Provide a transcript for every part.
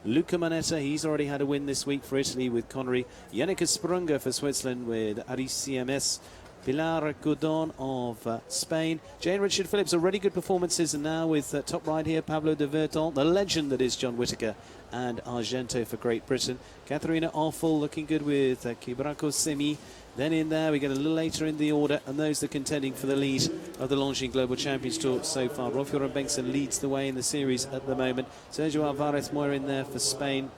Luca Manetta, he's already had a win this week for Italy with Connery. Yannick Sprunger for Switzerland with RCMS. Pilar Godon of Spain. Jane Richard Phillips, already good performances, and now with top right here, Pablo de Verton, the legend that is John Whittaker, and Argento for Great Britain. Katharina Offal looking good with Kibrako Semi. Then in there, we get a little later in the order, and those that are contending for the lead of the Longines Global Champions Tour so far. Rolf Joran Bengtsson leads the way in the series at the moment. Sergio Alvarez Moira in there for Spain.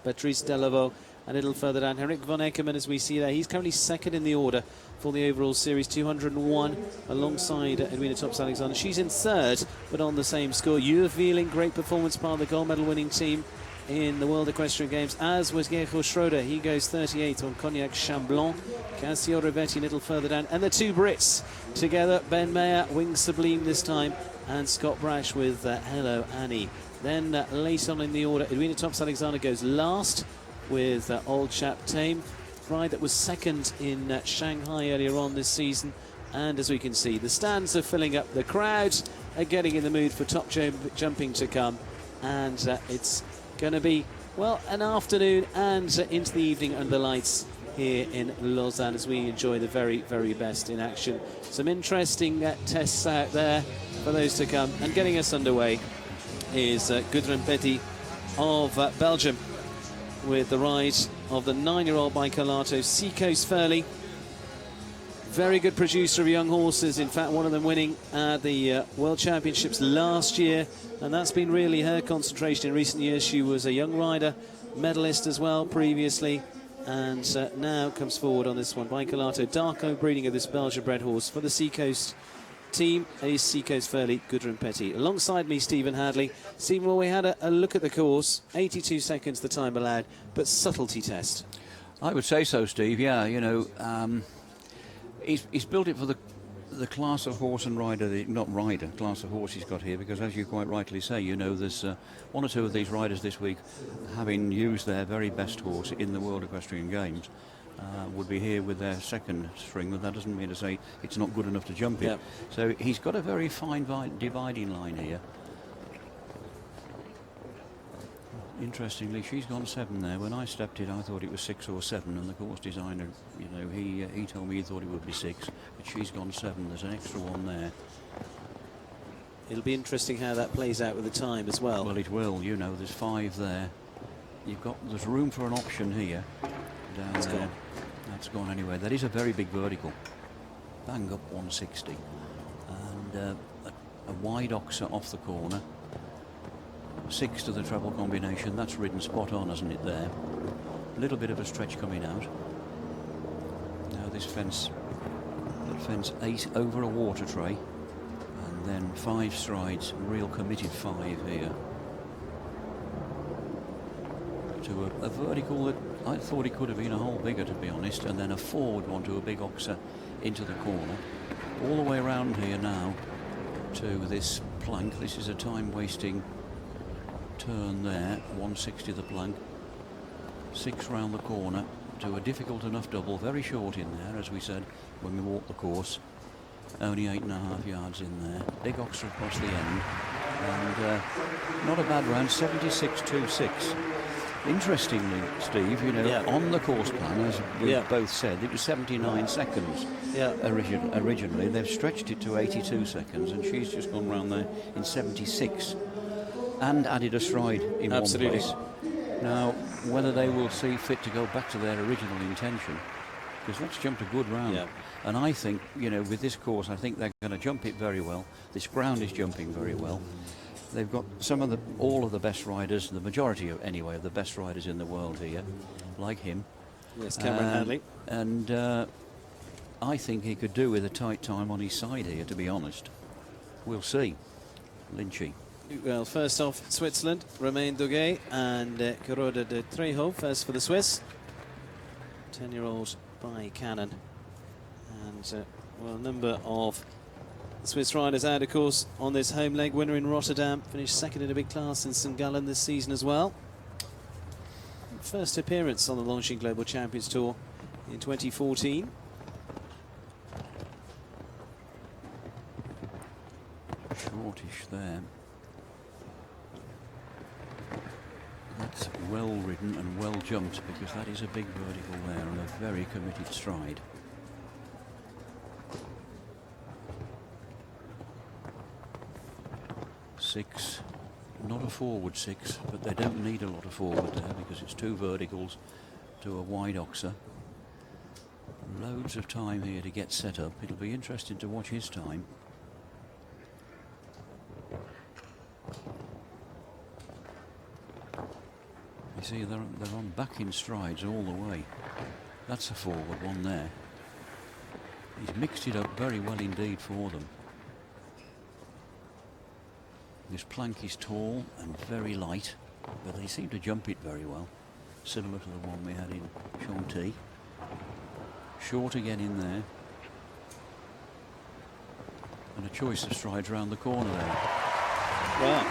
Patrice Delaveau. A little further down, Henrik von Eckermann, as we see there. He's currently second in the order for the overall series, 201, alongside Edwina Tops-Alexander. She's in third, but on the same score. Jutta Wieling, great performance, part of the gold medal winning team in the World Equestrian Games, as was Gerhard Schroeder. He goes 38th on Cognac Chamblon. Cassio Rivetti a little further down. And the two Brits together, Ben Mayer, Wings Sublime this time, and Scott Brash with Hello Annie. Then late on in the order, Edwina Tops-Alexander goes last with Old Chap Tame, ride that was second in Shanghai earlier on this season. And as we can see, the stands are filling up, the crowds are getting in the mood for top jumping to come, and it's going to be, well, an afternoon and into the evening under the lights here in Lausanne as we enjoy the very, very best in action. Some interesting tests out there for those to come, and getting us underway is Gudrun Petit of Belgium, with the ride of the 9-year-old Bicolato Seacoast Furley. Very good producer of young horses, in fact one of them winning the World Championships last year, and that's been really her concentration in recent years. She was a young rider, medalist as well previously, and now comes forward on this one. Bicolato, Darko breeding of this Belgian bred horse for the Seacoast team is Seacoast Furley, Gudrun Petit. Alongside me, Stephen Hadley. Stephen, well, we had a look at the course. 82 seconds the time allowed, but subtlety test. I would say so, Steve. Yeah, you know, he's built it for the class of horse and rider, class of horse he's got here, because as you quite rightly say, you know, there's one or two of these riders this week having used their very best horse in the World Equestrian Games. Would be here with their second string, but that doesn't mean to say it's not good enough to jump it. Yep. So he's got a very fine dividing line here. Interestingly, she's gone 7 there. When I stepped it, I thought it was 6 or 7, and the course designer, you know, he told me he thought it would be 6, but she's gone 7. There's an extra one there. It'll be interesting how that plays out with the time as well. Well, it will. You know, there's 5 there. There's room for an option here. Down That's there. gone. That's gone anyway. That is a very big vertical. Bang up 160. And a wide oxer off the corner. 6 to the treble combination. That's ridden spot on, hasn't it, there? A little bit of a stretch coming out. Now this fence 8 over a water tray. And then 5 strides, real committed 5 here. To a vertical that I thought it could have been a hole bigger, to be honest, and then a forward one to a big oxer into the corner. All the way around here now to this plank. This is a time-wasting turn there, 160 the plank. 6 round the corner to a difficult enough double, very short in there, as we said when we walked the course. Only 8.5 yards in there. Big oxer across the end, and not a bad round, 76.26. Interestingly, Steve, you know, on the course plan, as we both said, it was 79 seconds originally. They've stretched it to 82 seconds, and she's just gone round there in 76 and added a stride in one place. Now, whether they will see fit to go back to their original intention, because that's jumped a good round. Yeah. And I think, you know, with this course, I think they're going to jump it very well. This ground is jumping very well. They've got all of the best riders, the majority of, anyway, of the best riders in the world here, like him. Yes, Cameron Hadley. And I think he could do with a tight time on his side here, to be honest. We'll see. Lynchy. Well, first off, Switzerland, Romain Duguay and Kuroda de Trejo, first for the Swiss. 10-year-old by Cannon. And, well, a number of Swiss riders out, of course, on this home leg. Winner in Rotterdam, finished second in a big class in St. Gallen this season as well. First appearance on the Longines Global Champions Tour in 2014. Shortish there. both well ridden and well jumped, because that is a big vertical there and a very committed stride. Six, not a forward six, but they don't need a lot of forward there because it's 2 verticals to a wide oxer. Loads of time here to get set up. It'll be interesting to watch his time. You see, they're on backing strides all the way. That's a forward one there. He's mixed it up very well indeed for them. This plank is tall and very light, but they seem to jump it very well, similar to the one we had in Chantilly. Short again in there. And a choice of strides round the corner there. Wow.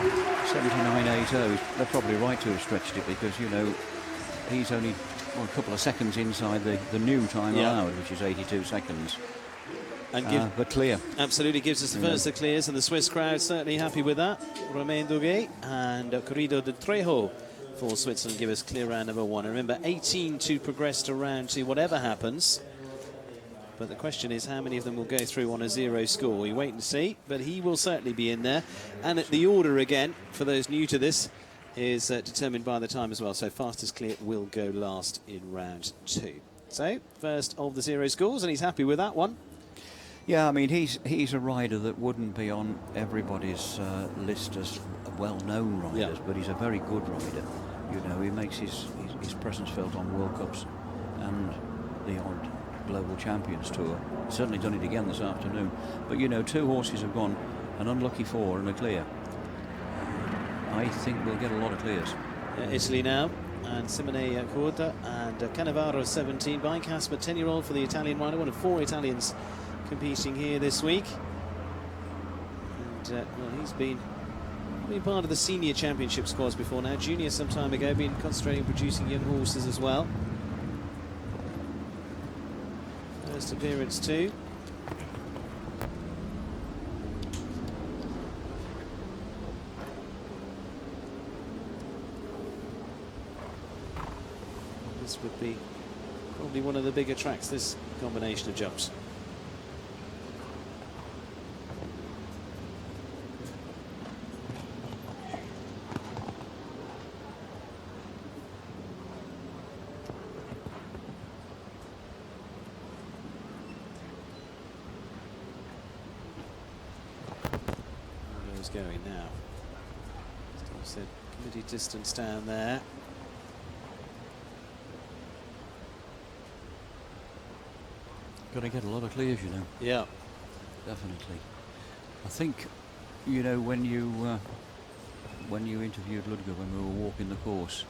79.80. They're probably right to have stretched it because, you know, he's only a couple of seconds inside the new time allowed, which is 82 seconds. And but clear. Absolutely gives us the first of clears, and the Swiss crowd certainly happy with that. Romain Duguay and Corrido de Trejo for Switzerland give us clear round number 1. And remember, 18 to progress to round 2, whatever happens. But the question is how many of them will go through on a 0 score. We wait and see, but he will certainly be in there. And the order again, for those new to this, is determined by the time as well. So fastest clear will go last in round 2. So first of the 0 scores, and he's happy with that one. Yeah, I mean, he's a rider that wouldn't be on everybody's list as well-known riders, but he's a very good rider. You know, he makes his presence felt on World Cups and the odd Global Champions Tour. Certainly done it again this afternoon. But, you know, 2 horses have gone, an unlucky 4 and a clear. I think we'll get a lot of clears. Italy now, and Simone Corda and Cannavaro 17 by Casper, 10-year-old for the Italian rider, one of 4 Italians competing here this week. And well, he's been part of the senior championship squads before now, junior some time ago, been concentrating on producing young horses as well. First appearance too. This would be probably one of the bigger tracks, this combination of jumps. Going now. Still said committee distance down there. Got to get a lot of clears, you know. Yeah, definitely. I think, you know, when you interviewed Ludger when we were walking the course,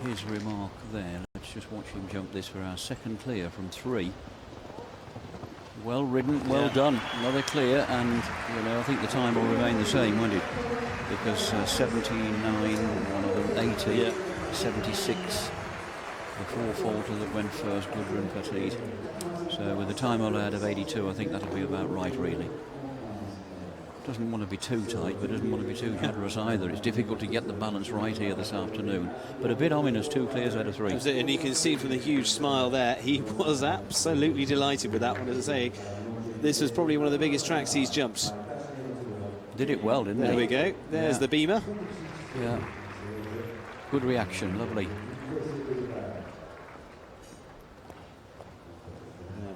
his remark there. Let's just watch him jump this for our second clear from 3. Well ridden, well done. Another clear, and you know, I think the time will remain the same, won't it? Because 79, one of them 80, 76. The 4 faulter that went first, Ludger and Petit. So with the time allowed of 82, I think that'll be about right, really. Doesn't want to be too tight, but doesn't want to be too generous either. It's difficult to get the balance right here this afternoon. But a bit ominous, 2 clears out of 3. And you can see from the huge smile there, he was absolutely delighted with that one. As I say, this was probably one of the biggest tracks he's jumped. Did it well, didn't he? There we go. There's the beamer. Yeah. Good reaction, lovely.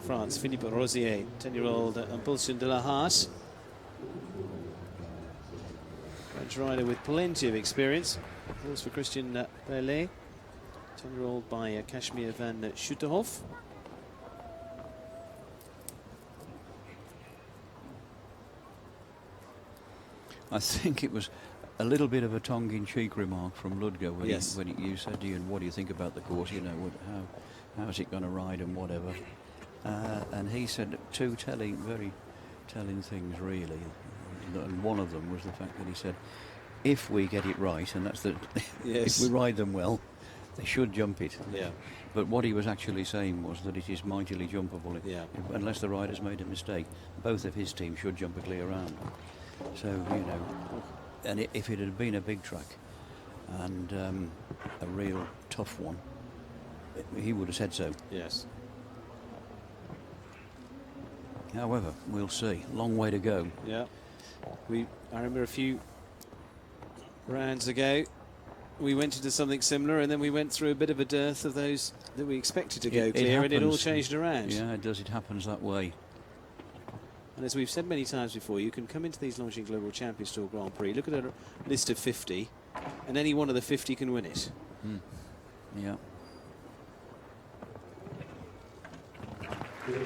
France, Philippe Rosier, 10-year-old Impulsion de la Hart. French rider with plenty of experience. Horse for Christian Perlet, 10-year-old by Kashmir van Schuterhof. I think it was a little bit of a tongue-in-cheek remark from Ludger when, you said to Ian, what do you think about the course? You know, how's it going to ride and whatever. And he said 2 very telling things, really. And one of them was the fact that he said, if we get it right, and that's that, if we ride them well, they should jump it. Yeah. But what he was actually saying was that it is mightily jumpable. Unless the rider's made a mistake, both of his team should jump a clear round. So, you know, and if it had been a big track, and a real tough one. He would have said so. Yes. However, we'll see. Long way to go. Yeah. I remember a few rounds ago, we went into something similar, and then we went through a bit of a dearth of those that we expected to go clear, and it all changed around. Yeah, it does. It happens that way. And as we've said many times before, you can come into these Longines Global Champions Tour Grand Prix, look at a list of 50, and any one of the 50 can win it. Yeah.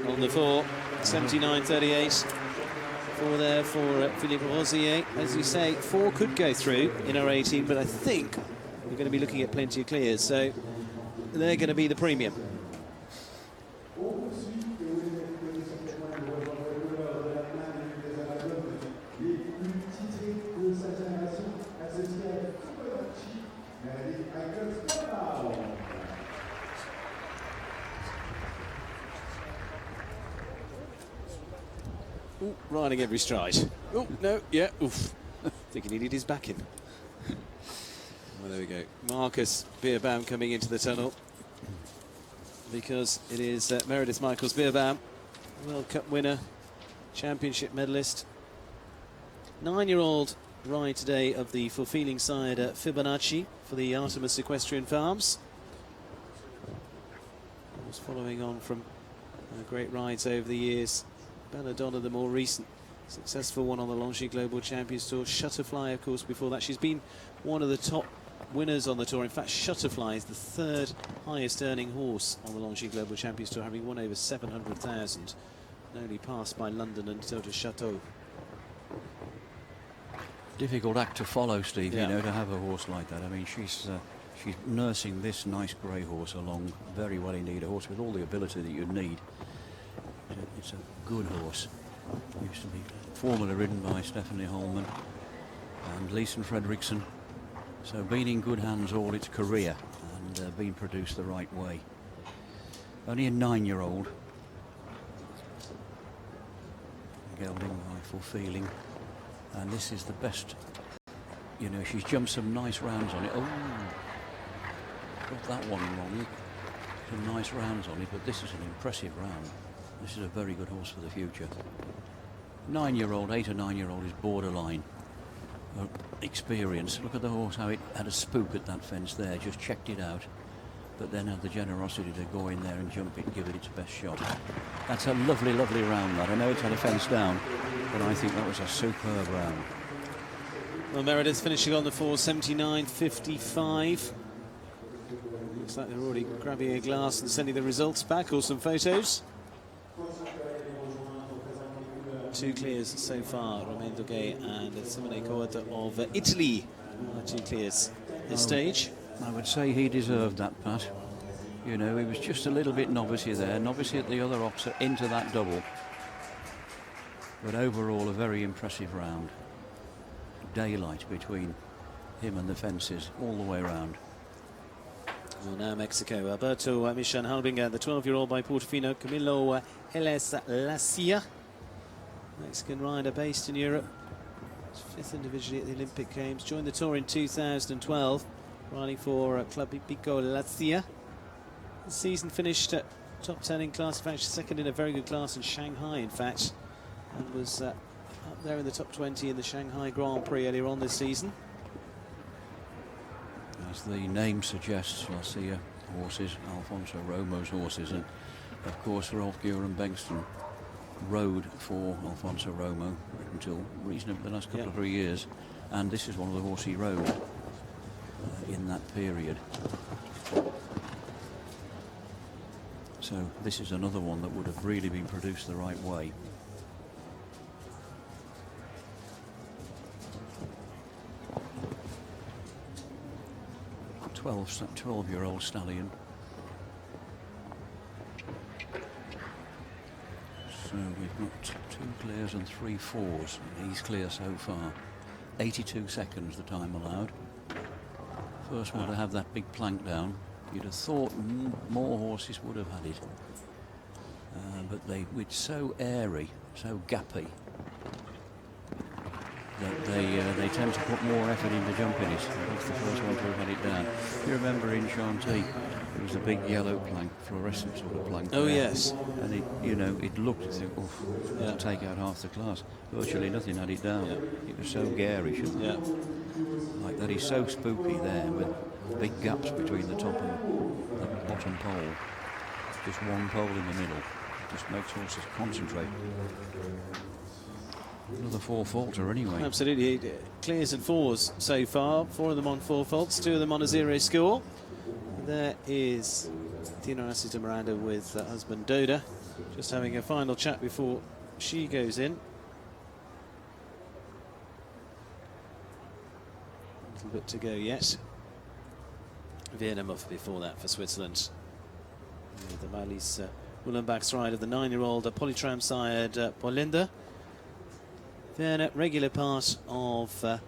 On the 4, 79.38. 4 there for Philippe Rosier. As you say, 4 could go through in our 18, but I think we're going to be looking at plenty of clears, so they're going to be the premium. Ooh, riding every stride. Oh, no, yeah, oof. I think he needed his backing. Well, there we go. Marcus Beerbaum coming into the tunnel, because it is Meredith Michaels Beerbaum, World Cup winner, championship medalist. 9-year-old ride today of the fulfilling side Fibonacci for the Artemis Equestrian Farms. Was following on from great rides over the years. Belladonna, the more recent successful one on the Longines Global Champions Tour. Shutterfly, of course, before that. She's been one of the top winners on the tour. In fact, Shutterfly is the 3rd highest earning horse on the Longines Global Champions Tour, having won over 700,000, and only passed by London and Tota Chateau. Difficult act to follow, Steve, Yeah. you know, to have a horse like that. I mean, she's nursing this nice grey horse along very well indeed, a horse with all the ability that you need. It's a good horse. Used to be formerly ridden by Stephanie Holman and Leeson Fredrickson. So been in good hands all its career and been produced the right way. Only a 9-year-old. Gelding by Full Feeling. And this is the best. You know, she's jumped some nice rounds on it. Oh, got that one wrong. Some nice rounds on it, but this is an impressive round. This is a very good horse for the future. 9-year-old, 8 or 9-year-old is borderline experience. Look at the horse, how it had a spook at that fence there, just checked it out, but then had the generosity to go in there and jump it and give it its best shot. That's a lovely, lovely round, that. I know it's had a fence down, but I think that was a superb round. Well, Meredith finishing on the 4, 79.55. Looks like they're already grabbing a glass and sending the results back, or some photos. 2 clears so far, Romain Duguay and Simone Coata of Italy. 2 clears this stage. I would say he deserved that, Pat. You know, he was just a little bit novice there, novice at the other opposite into that double. But overall, a very impressive round. Daylight between him and the fences all the way around. Well, now Mexico. Alberto Michan Halbinger, the 12-year-old by Portofino. Camilo Eles Lacia, Mexican rider based in Europe. 5th individually at the Olympic Games. Joined the tour in 2012, riding for Club Pico Lacia. The season finished at top 10 in class, in fact, 2nd in a very good class in Shanghai, in fact, and was up there in the top 20 in the Shanghai Grand Prix earlier on this season. As the name suggests, Lacia horses, Alfonso Romo's horses, and of course Rolf Guren Bengtsson rode for Alfonso Romo until reasonably the last couple of 3 years, and this is one of the horses he rode in that period. So this is another one that would have really been produced the right way. A 12-year-old stallion. So we've got 2 clears and 3 fours. He's clear so far. 82 seconds the time allowed. First one to have that big plank down. You'd have thought more horses would have had it. But they were so airy, so gappy. that they tend to put more effort into jumping it. That's the first one to have had it down. You remember in Chantilly, it was a big yellow plank, fluorescent sort of plank. Oh, there. yes. And it, it looked, you think, oh, it'll take out half the class. Virtually nothing had it down. Yeah. It was so garish. And like that is so spooky there, with big gaps between the top and the bottom pole. Just one pole in the middle. Just makes horses concentrate. Another 4-faulter anyway. Absolutely. Clears and fours so far. 4 of them on 4 faults, 2 of them on a 0 score. There is Tino Assita Miranda with husband Doda, just having a final chat before she goes in. A little bit to go yet. Viennemuff before that for Switzerland. The Malis Uhlenbach's ride of the 9-year-old Polytram sired Paulinda. Vienna, regular part of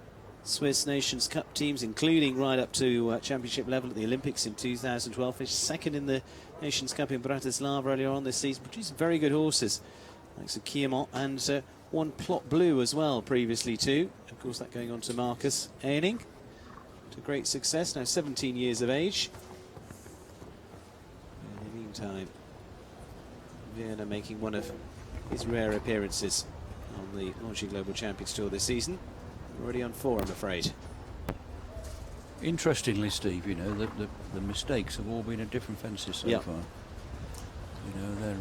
Swiss Nations Cup teams, including right up to championship level at the Olympics in 2012. Finished second in the Nations Cup in Bratislava earlier on this season. Produced very good horses, like Kiemont, and one Plot Blue as well previously too. Of course, that going on to Marcus Ehning to great success. Now 17 years of age. In the meantime, Vienna making one of his rare appearances on the Longines Global Champions Tour this season. Already on 4, I'm afraid. Interestingly, Steve, the mistakes have all been at different fences so far. They're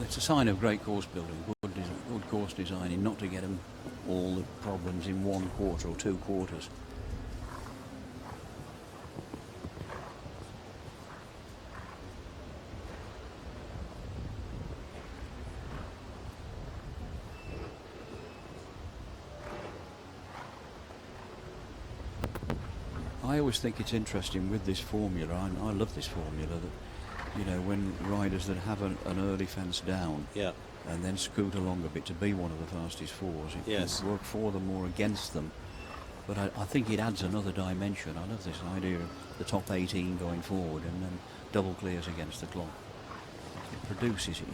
it's a sign of great course building, good course designing, not to get them all the problems in 1 quarter or 2 quarters. I always think it's interesting with this formula. I love this formula that, when riders that have an early fence down and then scoot along a bit to be one of the fastest fours, it can work for them or against them. But I think it adds another dimension. I love this idea of the top 18 going forward and then double clears against the clock. It produces, it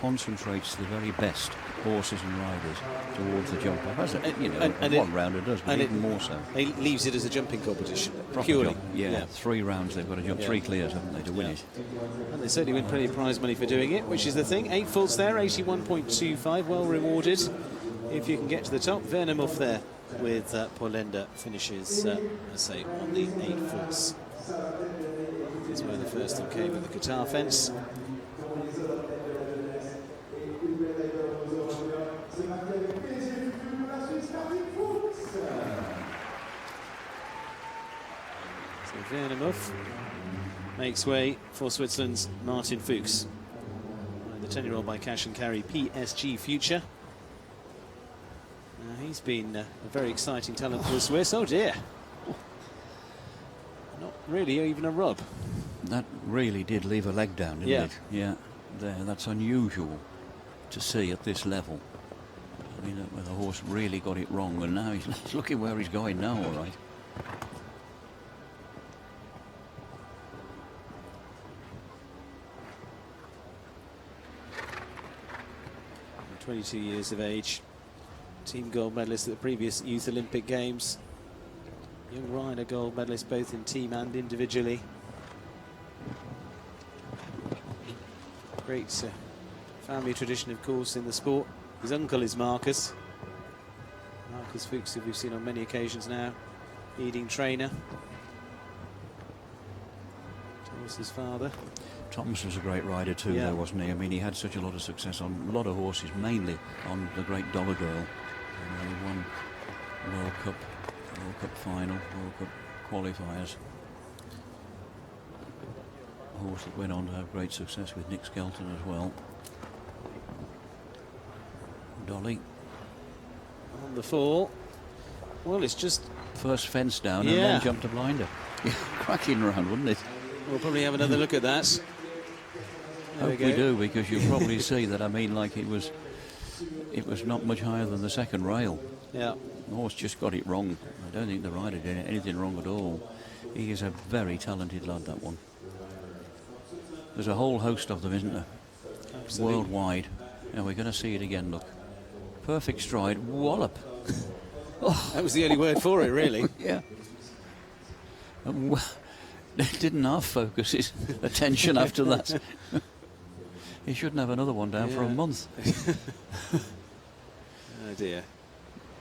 concentrates the very best horses and riders towards the jumper. And one rounder does, but even more so. It leaves it as a jumping competition. Proper purely. Jump. 3 rounds they've got to jump, 3 clears, haven't they, to win it? And they certainly win plenty of prize money for doing it, which is the thing. 8 faults there, 81.25, well rewarded if you can get to the top. Viennemuff there with Polenda finishes, I say, on the 8 faults. This is where the first one came with the Qatar fence. Viennemuff makes way for Switzerland's Martin Fuchs. The 10-year-old by Cash and Carry PSG Future. He's been a very exciting talent for the Swiss. Oh dear. Not really even a rub. That really did leave a leg down, didn't it? Yeah. That's unusual to see at this level. I mean, the horse really got it wrong, and now he's looking where he's going now, all right. 22 years of age, team gold medalist at the previous Youth Olympic Games. Young rider gold medalist both in team and individually. Great family tradition, of course, in the sport. His uncle is Marcus Fuchs, who we've seen on many occasions now, leading trainer. Thomas, his father. Thomas was a great rider too, though, wasn't he? I mean, he had such a lot of success on a lot of horses, mainly on the Great Dollar Girl. He won World Cup final, World Cup qualifiers. A horse that went on to have great success with Nick Skelton as well. Dolly. On the fall. Well, it's just... First fence down and then jumped a blinder. Cracking round, wouldn't it? We'll probably have another look at that. Hope we do, because you'll probably see that, I mean, like it was not much higher than the second rail. Yeah. The horse just got it wrong. I don't think the rider did anything wrong at all. He is a very talented lad, that one. There's a whole host of them, isn't there? Absolutely. Worldwide. Now we're going to see it again, look. Perfect stride, wallop. That was the only word for it, really. Yeah. Didn't half focus his attention after that. He shouldn't have another one down for a month. Oh dear.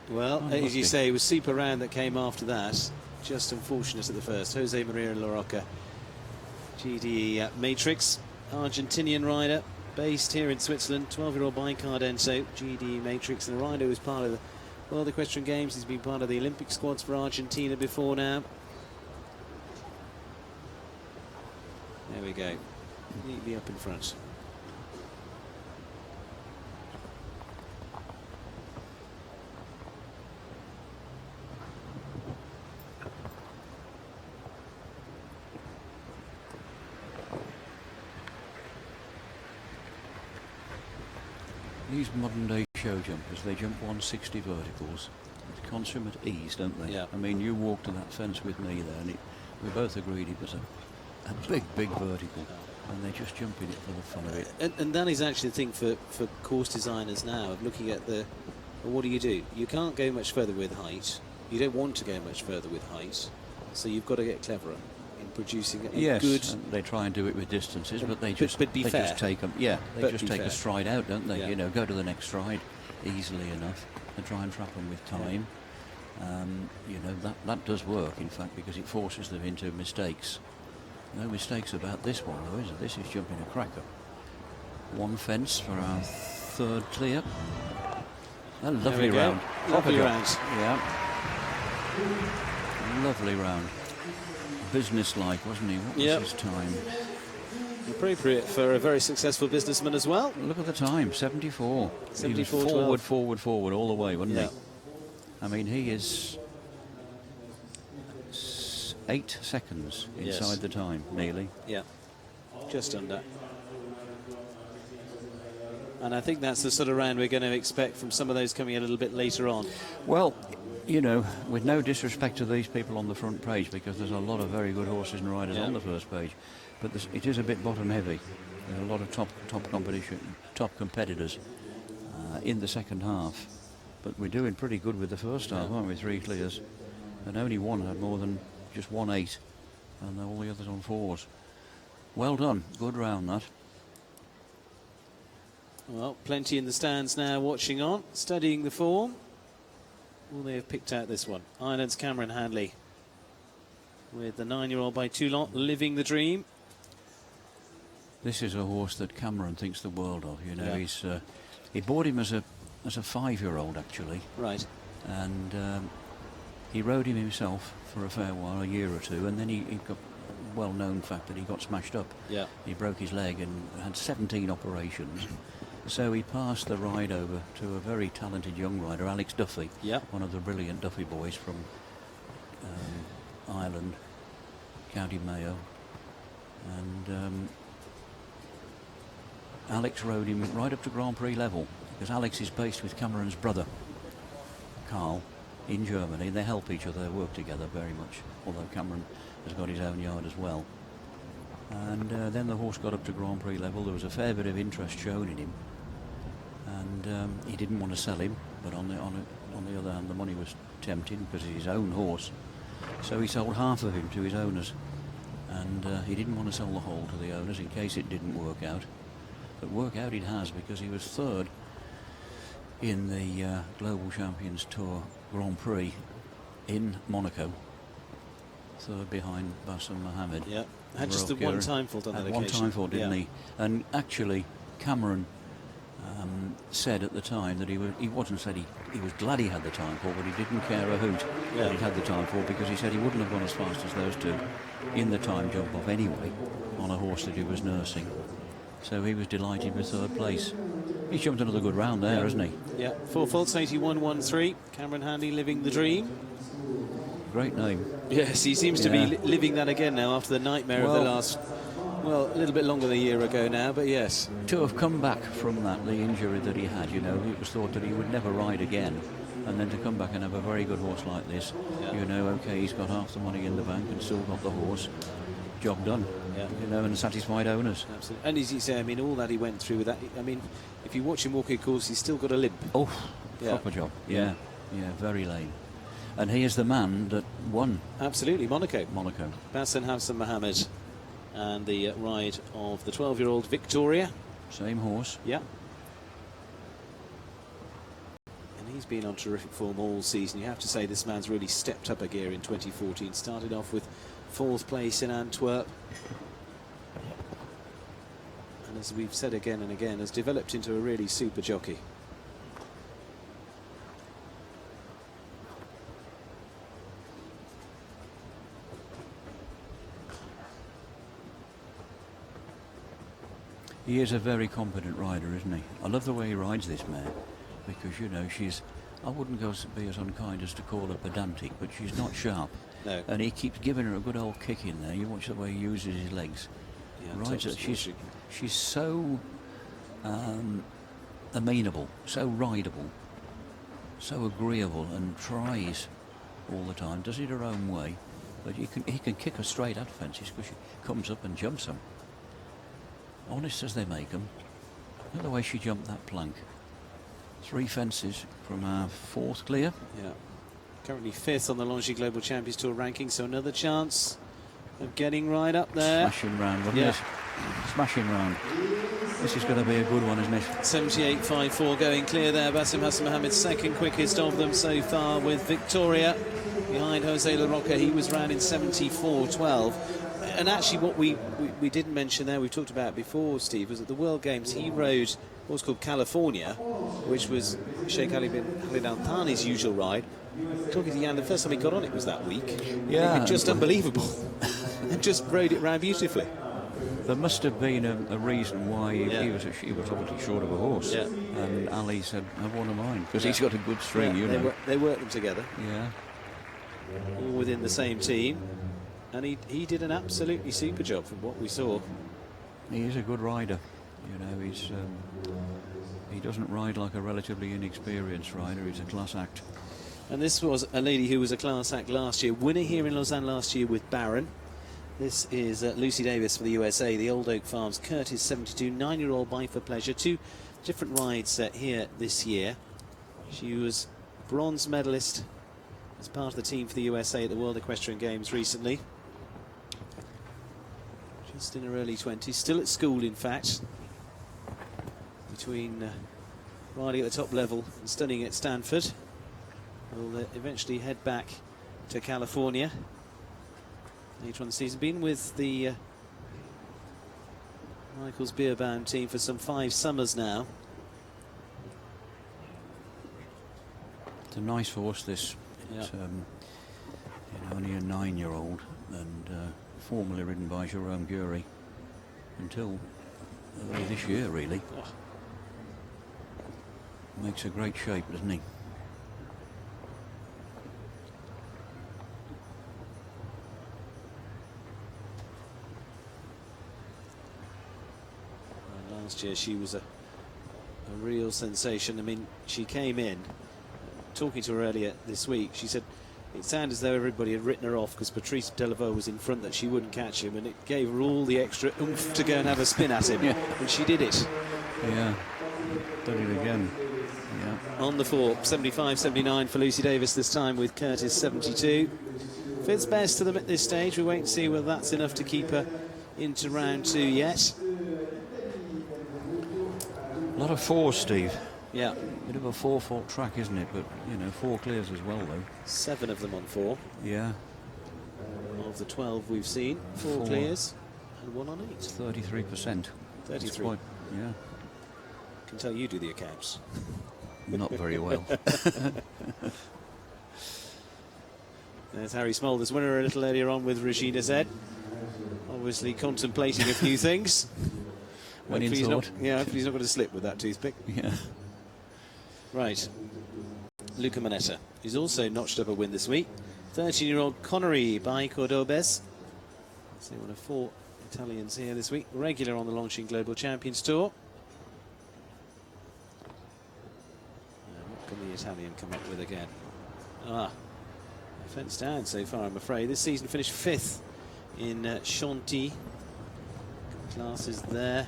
Well, as you say, it was Super Round that came after that. Just unfortunate at the first. Jose Maria La Roca, GDE Matrix, Argentinian rider, based here in Switzerland, 12-year-old Bicard Enso, GDE Matrix, and the rider was part of the World Equestrian Games. He's been part of the Olympic squads for Argentina before now. There we go, neatly up in front. These modern day show jumpers, they jump 160 verticals with consummate ease, don't they? Yeah. I mean, you walked to that fence with me there, and we both agreed it was a big vertical, and they're just jumping it for the fun of it. And that is actually the thing for course designers now, of looking at the, well, what do? You can't go much further with height. You don't want to go much further with height, so you've got to get cleverer in producing a good. And they try and do it with distances, but they just but be fair. just take them. Yeah, they But just be take fair. a stride out, don't they? Yeah. You know, go to the next stride easily enough and try and trap them with time. You know, that does work, in fact, because it forces them into mistakes. No mistakes about this one, though, is it? This is jumping a cracker. One fence for our third clear. A lovely we go. round. Lovely Proper round. jump. Yeah. Lovely round. Business-like, wasn't he? What was his time? Appropriate for a very successful businessman as well. Look at the time, 74. He was 74.12. forward all the way, wasn't Yeah. he? I mean, he is 8 seconds inside the time, nearly. Yeah, just under. And I think that's the sort of round we're going to expect from some of those coming a little bit later on. Well, you know, with no disrespect to these people on the front page, because there's a lot of very good horses and riders on the first page, but it is a bit bottom heavy. There's a lot of top competition, top competitors in the second half. But we're doing pretty good with the first half, aren't we? 3 clears, and only one had more than just 1-8, and all the others on 4s. Well done, good round that. Well, plenty in the stands now watching on, studying the form. Well, they have picked out this one. Ireland's Cameron Handley, with the 9-year-old by Toulon, living the dream. This is a horse that Cameron thinks the world of. You know, he bought him as a 5-year-old actually. Right. And he rode him himself for a fair while, a year or two, and then he got well-known fact that he got smashed up. Yeah. He broke his leg and had 17 operations. So he passed the ride over to a very talented young rider, Alex Duffy, one of the brilliant Duffy boys from Ireland, County Mayo. And Alex rode him right up to Grand Prix level, because Alex is based with Cameron's brother, Carl, in Germany. They help each other, they work together very much, although Cameron has got his own yard as well. And then the horse got up to Grand Prix level. There was a fair bit of interest shown in him, and he didn't want to sell him, but on the other hand, the money was tempting because it's his own horse. So he sold half of him to his owners, and he didn't want to sell the whole to the owners in case it didn't work out. But work out it has, because he was third in the Global Champions Tour Grand Prix in Monaco, third behind Bassam Mohammed. Yeah, had just the one time fault on that occasion. One time fault, didn't he? And actually, Cameron said at the time that he wasn't said he was glad he had the time fault, but he didn't care a hoot that he'd had the time fault, because he said he wouldn't have gone as fast as those two in the time jump off anyway on a horse that he was nursing. So he was delighted with third place. He's jumped another good round there, hasn't he? Yeah, 4 faults, 81.13. Cameron Handley living the dream. Great name. Yes, he seems to be living that again now after the nightmare of the last, well, a little bit longer than a year ago now, but yes. To have come back from that, the injury that he had, you know, it was thought that he would never ride again. And then to come back and have a very good horse like this, you know, okay, he's got half the money in the bank and still got the horse. Job done, you know, and satisfied owners. Absolutely. And as you say, I mean, all that he went through with that, I mean, if you watch him walk a course, he's still got a limp. Oh, Proper job. Yeah, very lame. And he is the man that won. Absolutely, Monaco. Bassem Hassan Mohammed, and the ride of the 12-year-old Victoria. Same horse. Yeah. And he's been on terrific form all season. You have to say this man's really stepped up a gear in 2014. Started off with 4th place in Antwerp. And as we've said again and again, has developed into a really super jockey. He is a very competent rider, isn't he? I love the way he rides this mare, because, you know, I wouldn't go be as unkind as to call her pedantic, but she's not sharp. No. And he keeps giving her a good old kick in there. You watch the way he uses his legs. Yeah, rides her. She's so amenable, so rideable, so agreeable, and tries all the time, does it her own way. But he can kick her straight at fences because she comes up and jumps them. Honest as they make them. Look at the way she jumped that plank. 3 fences from our 4th clear. Yeah. Currently 5th on the Longines Global Champions Tour ranking, so another chance of getting right up there. Smashing round, wasn't it? Smashing round. This is going to be a good one, isn't it? 78.54 going clear there. Bassem Hassan Mohammed's 2nd quickest of them so far, with Victoria behind Jose La Roca. He was round in 74.12. And actually what we didn't mention there, we've talked about before, Steve, was at the World Games he rode what was called California, which was Sheikh Ali bin Khalid Al Thani's usual ride. Talking to Jan, the first time he got on it was that week. Yeah. Just unbelievable. And just rode it round beautifully. There must have been a reason why he was obviously short of a horse. Yeah. And Ali said, have one of mine, because he's got a good string, you know. They worked them together. Yeah. All within the same team. And he did an absolutely super job from what we saw. He is a good rider. You know, he doesn't ride like a relatively inexperienced rider. He's a class act. And this was a lady who was a class act last year. Winner here in Lausanne last year with Baron. This is Lucy Davis for the USA. The Old Oak Farms Curtis 72, 9-year-old Buy for Pleasure. 2 different rides here this year. She was bronze medalist as part of the team for the USA at the World Equestrian Games recently. Just in her early 20s, still at school in fact, between riding at the top level and studying at Stanford. Will eventually head back to California later on the season. Been with the Michaels Beerbaum team for some 5 summers now. It's a nice horse, this. Yeah. It's, you know, only a 9-year-old, and formerly ridden by Jerome Gury until early this year, really. Oh. Makes a great shape, doesn't he? Last year she was a real sensation. I mean, she came in, talking to her earlier this week, she said it sounded as though everybody had written her off because Patrice Delaveau was in front, that she wouldn't catch him, and it gave her all the extra oomph to go and have a spin at him. Yeah. And she did it. Yeah, did it again. Yeah. On the 4, 75-79 for Lucy Davis this time, with Curtis 72. 5th best to them at this stage. We wait and see whether that's enough to keep her into round 2 yet. A lot of 4s, Steve. Yeah. Bit of a 4-fault track, isn't it? But, you know, 4 clears as well, though. 7 of them on 4. Yeah. Of the 12 we've seen, 4 clears and 1 on 8. 33%. 33. Quite, yeah. Can tell you do the accounts. Not very well. There's Harry Smolders, winner a little earlier on with Regina Z. Obviously contemplating a few things. When in thought. Hopefully he's not going to slip with that toothpick. Yeah. Right. Luca Monetta, who's also notched up a win this week. 13-year-old Connery by Cordobes. So one of 4 Italians here this week. Regular on the Longines Global Champions Tour. What can the Italian come up with again? Fence down so far, I'm afraid. This season finished 5th in Chantilly. Classes there.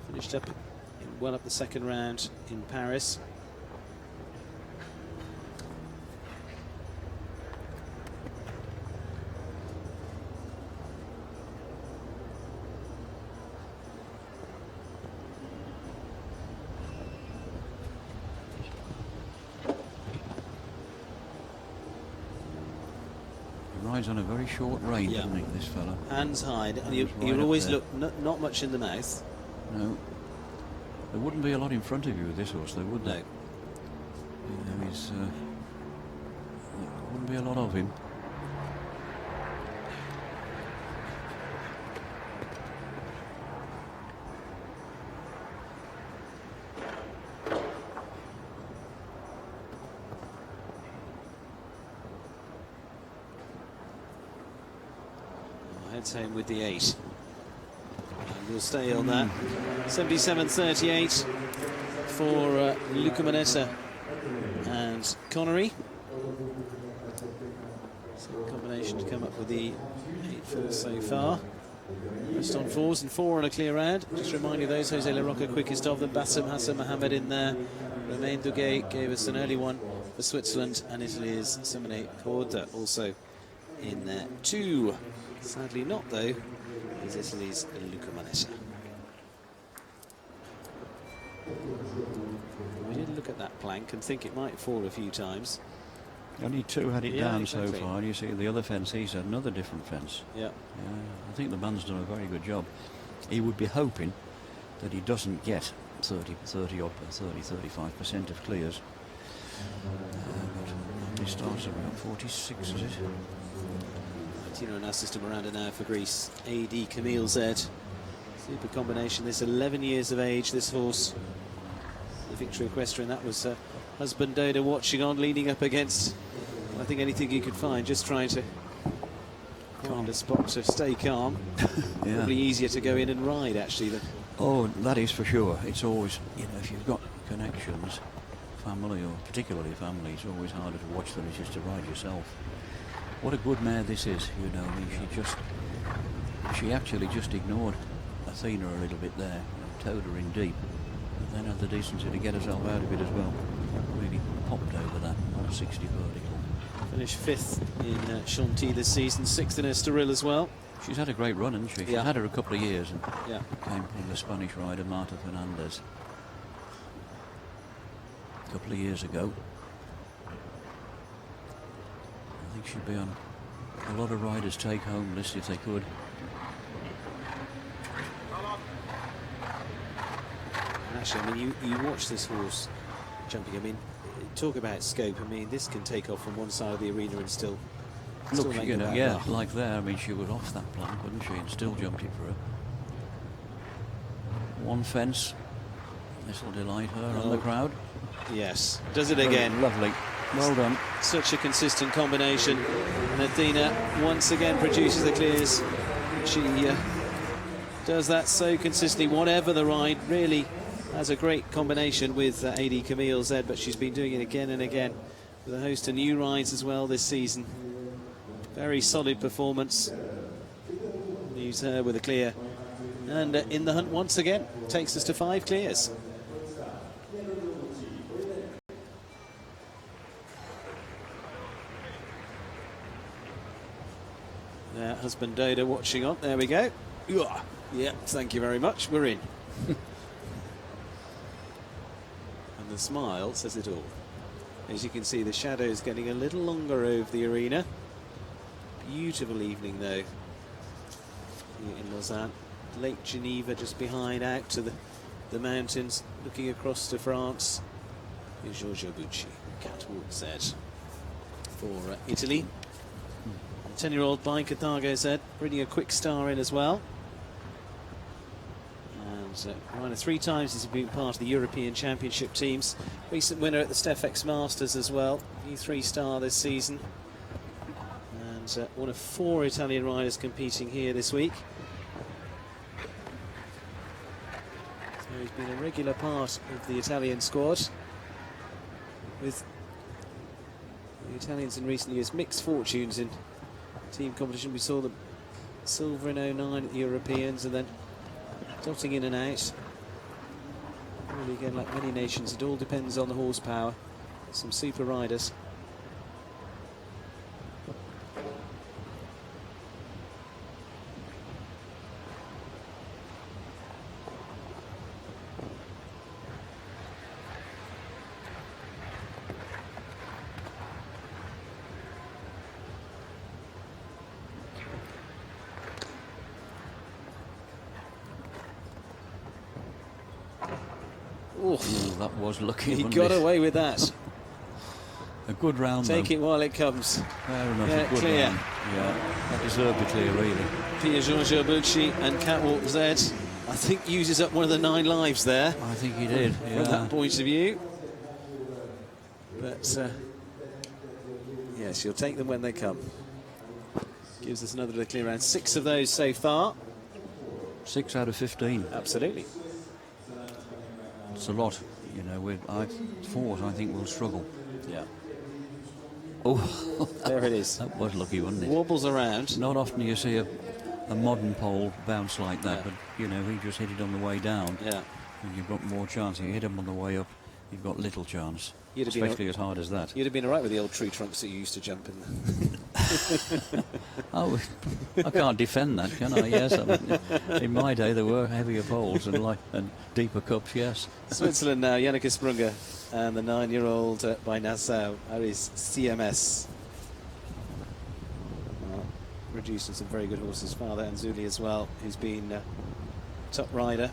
Finished up in well up the second round in Paris. Rides on a very short rein, Yeah. doesn't he, this fella? Hands high, and you Right up always there. look not much in the mouth. No. There wouldn't be a lot in front of you with this horse, though, would there? No. You know, there wouldn't be a lot of him. Heads home with the 8. And we'll stay on that. 77.38 for Luca Moneta and Connery. So a combination to come up with the 8 fills so far. Rest on 4s and 4 on a clear round. Just remind you those, Jose La Roca quickest of them. Bassem Hassan Mohammed in there. Romain Duguay gave us an early one for Switzerland, and Italy's Simone Corda also in there too. Sadly not, though, is Italy's Luca Moneta. We did look at that plank and think it might fall a few times. Only 2 had it Yeah, down exactly. so far. You see the other fence, he's another different fence. Yeah. Yeah, I think the man's done a very good job. He would be hoping that he doesn't get 35% of clears. But he starts about 46, is it? Tino and assist Miranda now for Greece. AD Camille Z. Super combination. This 11 years of age, this horse. The victory equestrian, that was husband Doda watching on, leaning up against, I think, anything you could find, just trying to find a spot to stay calm. Yeah. Probably easier to go in and ride, actually. Than Oh, that is for sure. It's always, you know, if you've got connections, family, or particularly family, it's always harder to watch than it is to ride yourself. What a good mare this is, you know. I mean, she actually just ignored Athena a little bit there, and towed her in deep, and then had the decency to get herself out of it as well. Really popped over that 160 vertical. finished 5th in Chantilly this season, 6th in Estoril as well. She's had a great run, hasn't she? She's Yeah. had her a couple of years, and Yeah. came from the Spanish rider Marta Fernandez a couple of years ago. I think she'd be on a lot of riders' take-home list if they could. Actually, I mean, you watch this horse jumping. I mean, talk about scope. I mean, this can take off from one side of the arena and still Look, make you it know, back yeah, up. like there. I mean, she was off that plank, wasn't she, and still jumped it for her. One fence. This will delight her on the crowd. Yes, does it again. Lovely. Well done. Such a consistent combination. And Athena once again produces the clears. She does that so consistently, whatever the ride. Really has a great combination with AD Camille Z, but she's been doing it again and again with a host of new rides as well this season. Very solid performance. Leaves her with a clear. And in the hunt once again, takes us to 5 clears. Husband Doda watching on. There we go. Yeah, thank you very much. We're in. And the smile says it all. As you can see, the shadows getting a little longer over the arena. Beautiful evening, though, here in Lausanne. Lake Geneva just behind, out to the mountains, looking across to France. Here's Giorgio Bucci, Catwalk Z for Italy. 10-year-old by Carthago Z, bringing a quick star in as well. And Ryder 3 times has been part of the European Championship teams. Recent winner at the Stefex Masters as well. E3 star this season. And one of 4 Italian riders competing here this week. So he's been a regular part of the Italian squad. With the Italians in recent years mixed fortunes in team competition. We saw them silver in 09 at the Europeans and then dotting in and out. Really, again, like many nations, it all depends on the horsepower. Some super riders. Ooh, that was lucky. He got away with that. A good round. Take it while it comes. Fair enough. Yeah, a good clear. round. Yeah, that deserved a clear, really. Pierre-Georges Abucci and Catwalk Z, I think, uses up one of the 9 lives there. I think he did. Yeah. From that point of view. But yes, you'll take them when they come. Gives us another clear round. 6 of those so far. 6 out of 15. Absolutely. It's a lot. You know, I thought I think we'll struggle. Yeah. Oh, there it is. That was lucky, wasn't it? Wobbles around. Not often you see a modern pole bounce like that, but you know, he just hit it on the way down. Yeah. And you've got more chance. If you hit him on the way up, you've got little chance. Especially as hard as that. You'd have been all right with the old tree trunks that you used to jump in. Oh, I can't defend that, can I? Yes. I mean, in my day, there were heavier poles and deeper cups, yes. Switzerland now, Janneke Sprunger and the 9-year-old by Nassau, Aris CMS. Producing some very good horses. Father Anzuli as well, who's been top rider.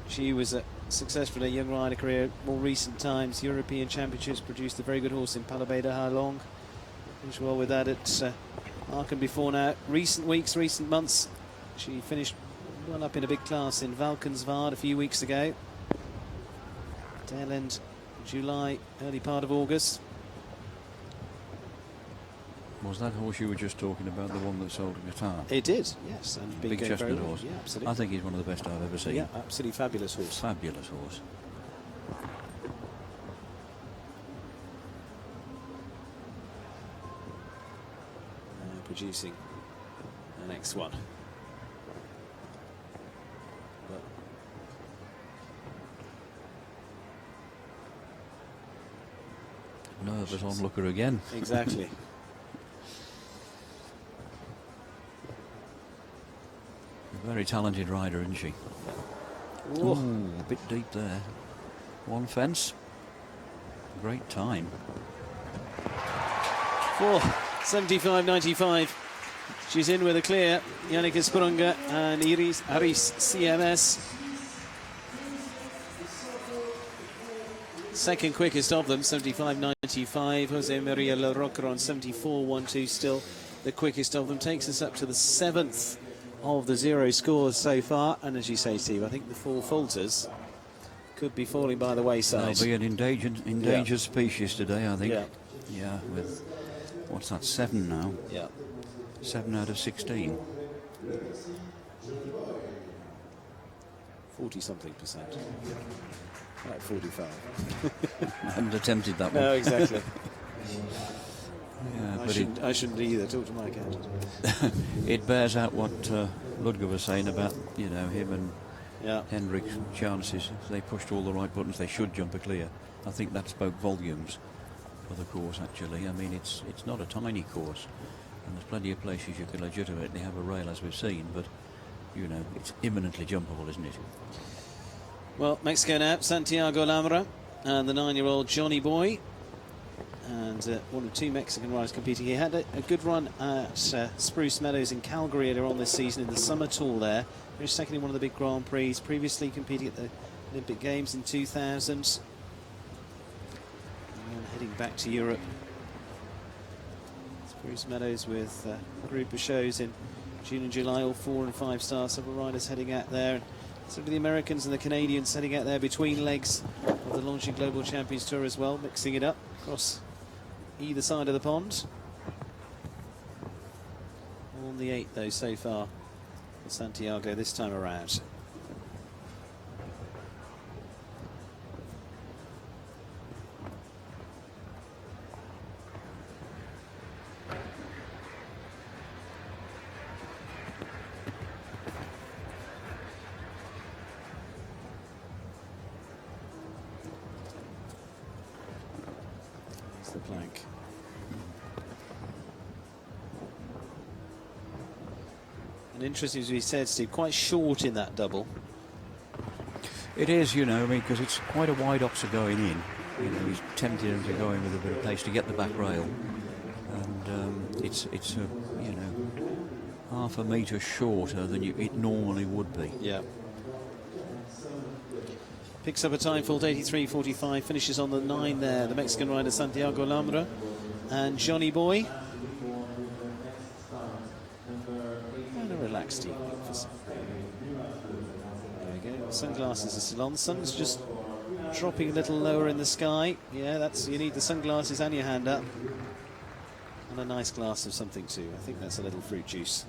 She was successful in a young rider career. More recent times, European Championships, produced a very good horse in Palabeda Harlong. Finished well with that at Aachen before now. Recent weeks, recent months, she finished well up in a big class in Valkenswaard a few weeks ago. Tail end July, early part of August. Was that horse you were just talking about the one that sold a guitar? It did, yes. And big chestnut horse. Yeah, absolutely. I think he's one of the best I've ever seen. Yeah, absolutely fabulous horse. Fabulous horse. Producing the next one. Nervous onlooker again. Exactly. A very talented rider, isn't she? Oh, a bit deep there. One fence. Great time. 4:75.95. She's in with a clear. Janneke Sprunger and Aris CMS. Second quickest of them, 75.95. Jose Maria La Roca on 74.12, still the quickest of them. Takes us up to the 7th of the 0 scores so far. And as you say, Steve, I think the 4 falters could be falling by the wayside. They'll be an endangered species today, I think. Yeah. Yeah, with, what's that, 7 now? Yeah. 7 out of 16. 40-something%. Like 45. I hadn't attempted that one. No, exactly. Yeah, I shouldn't either. Talk to my accountant. It bears out what Ludger was saying about, you know, him and Henrik's chances. If they pushed all the right buttons, they should jump a clear. I think that spoke volumes for the course, actually. I mean, it's not a tiny course, and there's plenty of places you could legitimately have a rail, as we've seen, but, you know, it's imminently jumpable, isn't it? Well, Mexico now, Santiago Lamra and the 9-year-old Johnny Boy. And one of 2 Mexican riders competing. He had a good run at Spruce Meadows in Calgary earlier on this season in the summer tour there. Finished second in one of the big Grand Prix, previously competing at the Olympic Games in 2000. And then heading back to Europe. Spruce Meadows with a group of shows in June and July, all 4 and 5 stars. Several riders heading out there. Some of the Americans and the Canadians heading out there between legs of the Longines Global Champions Tour as well, mixing it up across either side of the pond. On the 8th though so far for Santiago this time around. off the plank. And interesting, as we said, Steve, quite short in that double. It is, you know, I mean, because it's quite a wide oxer going in. You know, he's tempted him to go in with a bit of pace to get the back rail. And it's a, you know, half a metre shorter than it normally would be. Yeah. Picks up a time fault, 83.45, finishes on the 9 there. The Mexican rider Santiago Lambra and Johnny Boy. And a relaxed evening for some. There we go. Sunglasses are still on. The sun's just dropping a little lower in the sky. Yeah, that's, you need the sunglasses and your hand up. And a nice glass of something too. I think that's a little fruit juice.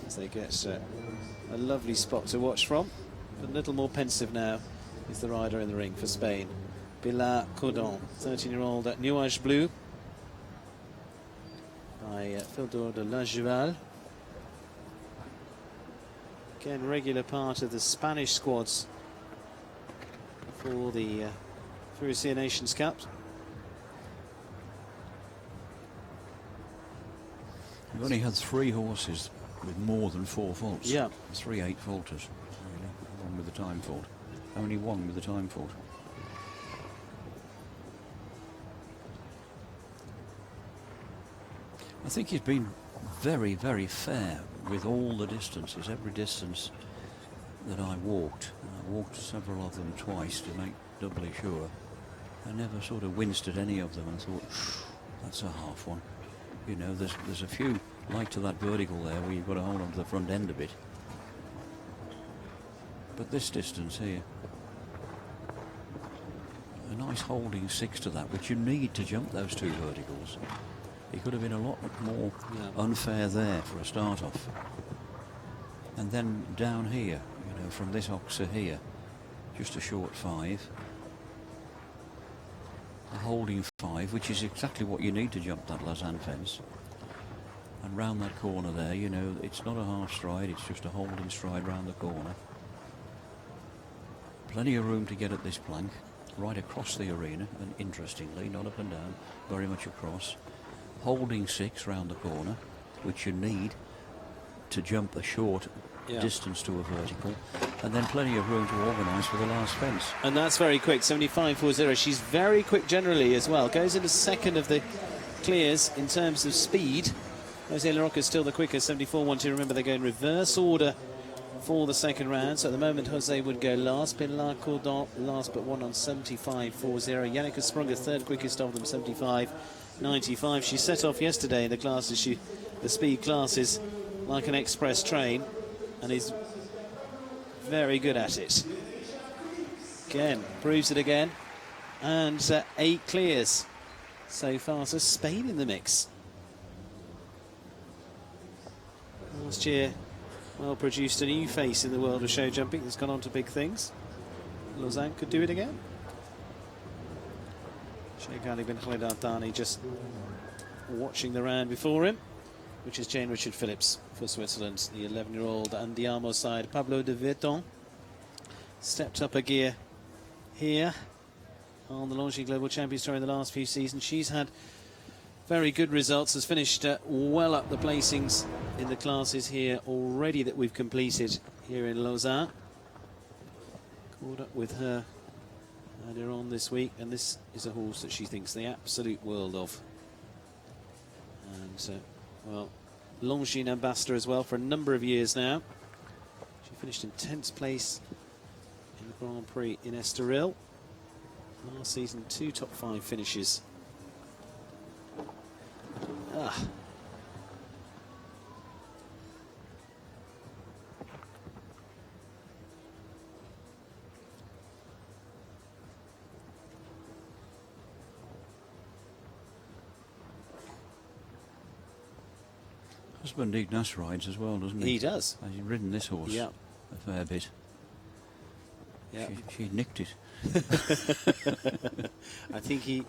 As they get a lovely spot to watch from. But a little more pensive now is the rider in the ring for Spain. Pilar Codon, 13-year-old at Nuage Bleu by Fildor de Lajuval. Again, regular part of the Spanish squads for the Furussia Nations Cup. We've only had 3 horses with more than 4 faults. Yeah. 3 8-faulters. One with the time fault. Only one with the time fault. I think he's been very, very fair with all the distances, every distance that I walked. I walked several of them twice to make doubly sure. I never sort of winced at any of them and thought, that's a half one. You know, there's a few like to that vertical there where you've got to hold on to the front end a bit. But this distance here, a nice holding 6 to that, which you need to jump those 2 verticals. He could have been a lot more unfair there for a start off. And then down here, you know, from this oxer here, just a short 5. A holding 5, which is exactly what you need to jump that Lausanne fence. And round that corner there, you know, it's not a half stride, it's just a holding stride round the corner. Plenty of room to get at this plank, right across the arena, and interestingly, not up and down, very much across. Holding 6 round the corner, which you need to jump a short distance to a vertical, and then plenty of room to organise for the last fence. And that's very quick, 75.40. She's very quick generally as well. Goes into second of the clears in terms of speed. Jose Larocca's still the quickest, 74.12. Remember, they go in reverse order for the second round. So at the moment, Jose would go last. Pilar Cordon last but one on 75.40. Yannicka Sprunger, third quickest of them, 75.95. She set off yesterday in the classes, the speed classes, like an express train, and is very good at it. Again, proves it again. And 8 clears so far. So Spain in the mix. Last year, well, produced a new face in the world of show jumping that's gone on to big things. Lausanne could do it again. Sheikh Ali bin Khalid Al Thani just watching the round before him, which is Jane Richard Phillips for Switzerland. The 11-year-old Andiamo side, Pablo de Veton, stepped up a gear here on the Longines Global Champions Tour in the last few seasons. She's had very good results, has finished well up the placings in the classes here already that we've completed here in Lausanne. Caught up with her earlier on this week, and this is a horse that she thinks the absolute world of. And, well, Longines ambassador as well for a number of years now. She finished in 10th place in the Grand Prix in Estoril. Last season, 2 top 5 finishes. Husband Ignace rides as well, doesn't he? He does. He's ridden this horse a fair bit. Yeah. She nicked it. I think he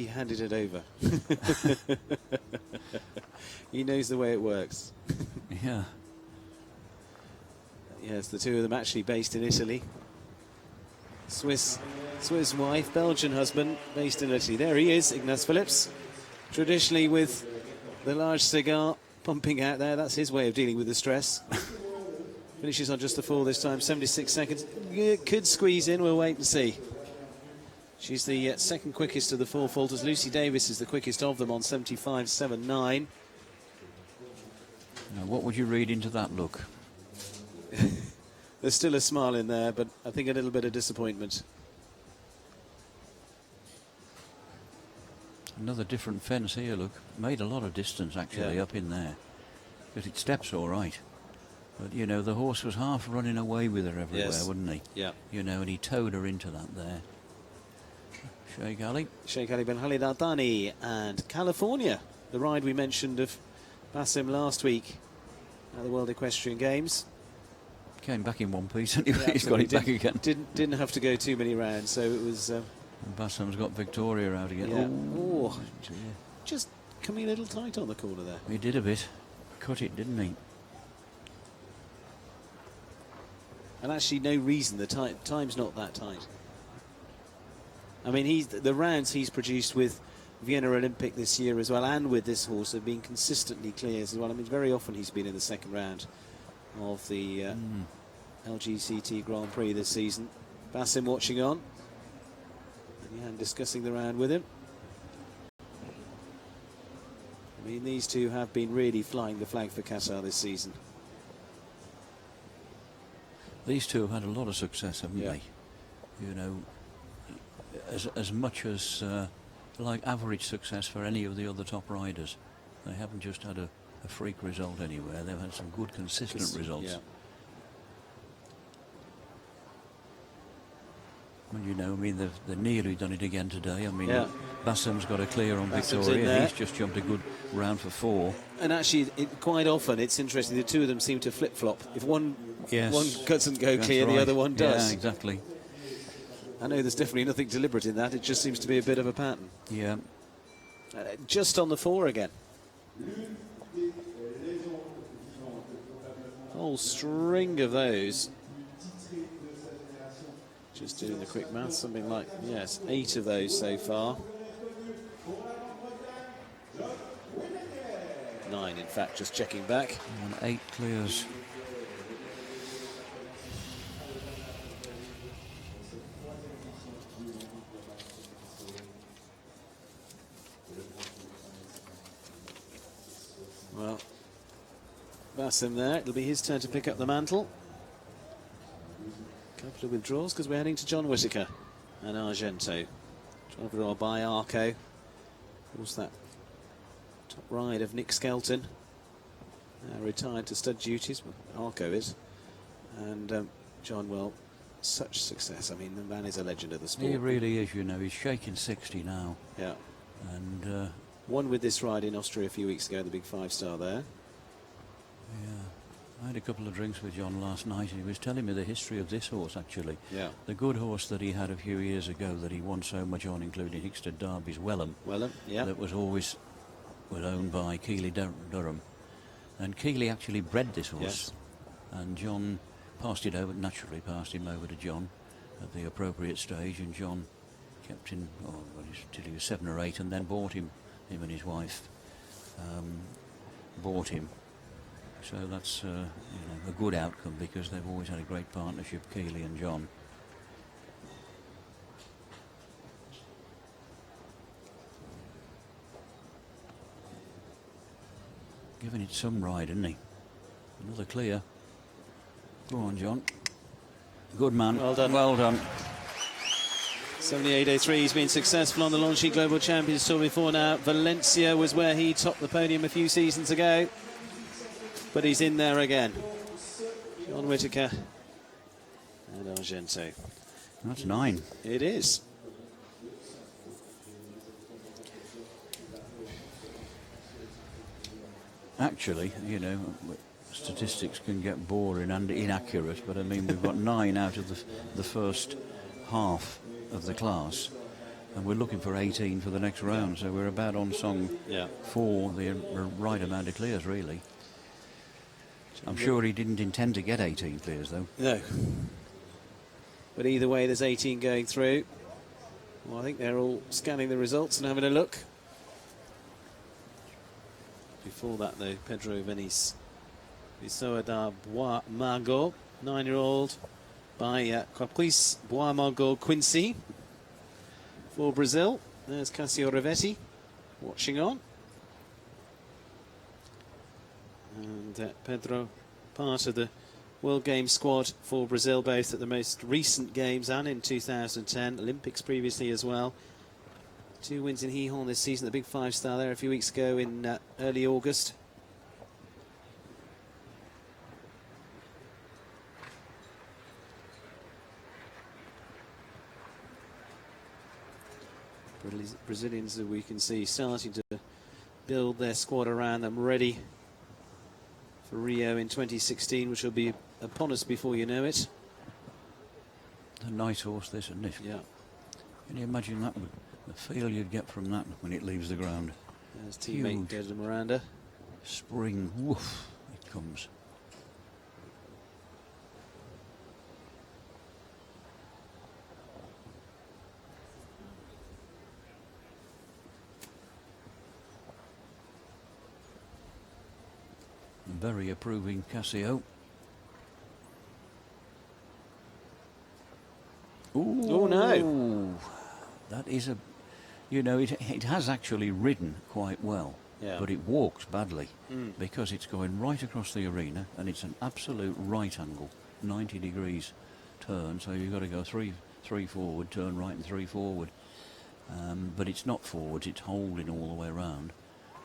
handed it over. He knows the way it works. Yeah. Yes, the two of them actually based in Italy. Swiss Swiss wife, Belgian husband, based in Italy. There he is, Ignace Phillips. Traditionally with the large cigar pumping out there. That's his way of dealing with the stress. Finishes on just the 4 this time, 76 seconds. Could squeeze in, we'll wait and see. She's the second quickest of the 4 falters. Lucy Davis is the quickest of them on 75.79. Now, what would you read into that look? There's still a smile in there, but I think a little bit of disappointment. Another different fence here, look. Made a lot of distance, actually, up in there. Because it steps all right. But, you know, the horse was half running away with her everywhere, wouldn't he? Yeah. You know, and he towed her into that there. Sheikh Ali. Sheikh Ali bin Khalid Al Thani and California, the ride we mentioned of Basim last week at the World Equestrian Games. Came back in one piece anyway. He's got it back again. Didn't have to go too many rounds, so it was. Bassam's got Victoria out again. Yeah. Oh, just coming a little tight on the corner there. He did a bit. Cut it, didn't he? And actually, no reason the time's not that tight. I mean, the rounds he's produced with Vienna Olympic this year as well, and with this horse, have been consistently clear as well. I mean, very often he's been in the second round of the LGCT Grand Prix this season. Basim watching on, and discussing the round with him. I mean, these two have been really flying the flag for Qatar this season. These two have had a lot of success, haven't they? You know, as much as like average success for any of the other top riders. They haven't just had a freak result anywhere. They've had some good, consistent results. Yeah. Well, you know, I mean, they've nearly done it again today. I mean, Bassam's got a clear on Bassam's Victoria. He's just jumped a good round for 4. And actually, quite often, it's interesting, the two of them seem to flip-flop. If one doesn't go clear, the other one does. Yeah, exactly. I know there's definitely nothing deliberate in that. It just seems to be a bit of a pattern. Yeah. Just on the 4 again. Whole string of those. Just doing the quick math, something like, 8 of those so far. 9, in fact, just checking back. And 8 clears. Well, Basim there. It'll be his turn to pick up the mantle. Couple of withdrawals because we're heading to John Whittaker and Argento. John overall by Arco. Of course, that top ride of Nick Skelton. Retired to stud duties, well, Arco is. And John, well, such success. I mean, the man is a legend of the sport. He really is, you know. He's shaking 60 now. Yeah. And won with this ride in Austria a few weeks ago, the big 5-star there. Yeah. I had a couple of drinks with John last night, and he was telling me the history of this horse, actually. Yeah. The good horse that he had a few years ago that he won so much on, including Hickstead Derby's Wellham. Yeah. That was always owned by Keeley Durham. And Keeley actually bred this horse. Yes. And John passed him over to John at the appropriate stage, and John kept him till he was 7 or 8, and then bought him and his wife bought him. So that's a good outcome, because they've always had a great partnership, Keeley and John. Giving it some ride, isn't he? Another clear. Go on, John. Good man. Well done. Well done. 78.03, he's been successful on the Longines Global Champions Tour before now. Valencia was where he topped the podium a few seasons ago. But he's in there again. John Whittaker and Argento. That's 9. It is. Actually, you know, statistics can get boring and inaccurate, but I mean, we've got 9 out of the first half of the class, and we're looking for 18 for the next round, so we're about on song for the right amount of clears, really. I'm sure he didn't intend to get 18 clears, though. No. But either way, there's 18 going through. Well, I think they're all scanning the results and having a look. Before that, though, Pedro Venice. Pessoa da Bois Margot, 9-year-old, by Prix Bois Margot Quincy. For Brazil, there's Cassio Rivetti watching on. And Pedro, part of the World Games squad for Brazil, both at the most recent Games and in 2010, Olympics previously as well. 2 wins in Gijón this season, the big 5-star there a few weeks ago in early August. Brazilians, that we can see, starting to build their squad around them, ready for Rio in 2016, which will be upon us before you know it. A nice horse, this, isn't it? Yeah. Can you imagine that? The feel you'd get from that when it leaves the ground. There's teammate David Miranda. Spring, woof, it comes. Very approving Cassio. Ooh, oh no! That is a, you know, it has actually ridden quite well, yeah. But it walks badly because it's going right across the arena and it's an absolute right angle, 90 degrees turn. So you've got to go three forward, turn right and 3 forward. But it's not forwards; it's holding all the way around.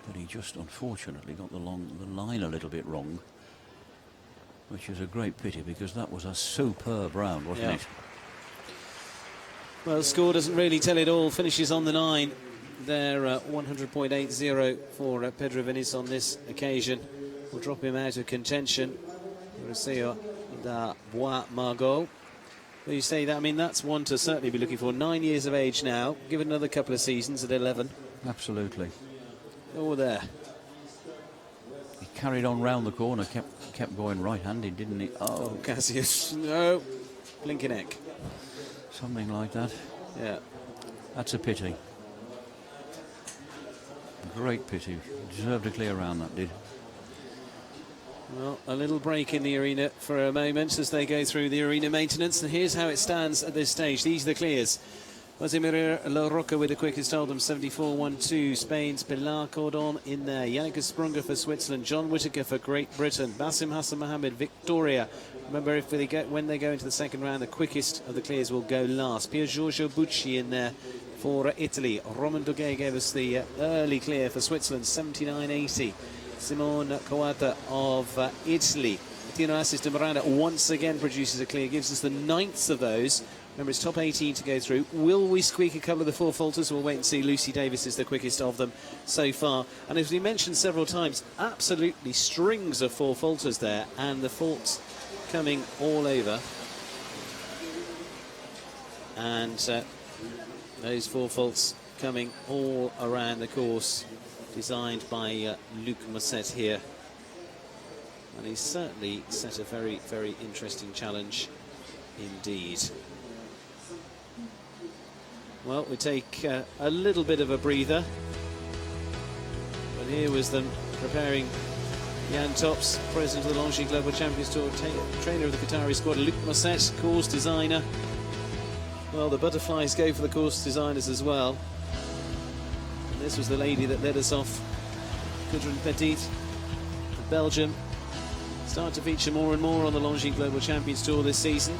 But he just unfortunately got the line a little bit wrong, which is a great pity because that was a superb round, wasn't it? Well, the score doesn't really tell it all. Finishes on the 9. They're 100.80 for Pedro Venice on this occasion. Will drop him out of contention. Pessoa da Bois Margot. Well, you say that, I mean, that's one to certainly be looking for. 9 years of age now. Give it another couple of seasons at 11. Absolutely. Oh, there. He carried on round the corner, kept going right-handed, didn't he? Oh, Cassius. No. Blinking neck. Something like that. Yeah. That's a pity. Great pity. Deserved a clear round, that did. Well, a little break in the arena for a moment as they go through the arena maintenance. And here's how it stands at this stage. These are the clears. Casimiro La Roca with the quickest hold, 74.12. Spain's Pilar Cordon in there. Yannick Sprunger for Switzerland. John Whittaker for Great Britain. Basim Hassan Mohammed, Victoria. Remember, if when they go into the second round, the quickest of the clears will go last. Pier Giorgio Bucci in there for Italy. Roman Duguay gave us the early clear for Switzerland, 79.80. Simone Coata of Italy. Tino Assis de Miranda once again produces a clear, gives us the 9th of those. Remember, it's top 18 to go through. Will we squeak a couple of the 4 falters? We'll wait and see. Lucy Davis is the quickest of them so far. And as we mentioned several times, absolutely strings of 4 falters there, and the faults coming all over. And those 4 faults coming all around the course, designed by Luc Musette here. And he's certainly set a very, very interesting challenge indeed. Well, we take a little bit of a breather. But here was them preparing. Jan Tops, president of the Longines Global Champions Tour, trainer of the Qatari squad, Luc Musette, course designer. Well, the butterflies go for the course designers as well. And this was the lady that led us off, Gudrun Petit, of Belgium. Start to feature more and more on the Longines Global Champions Tour this season.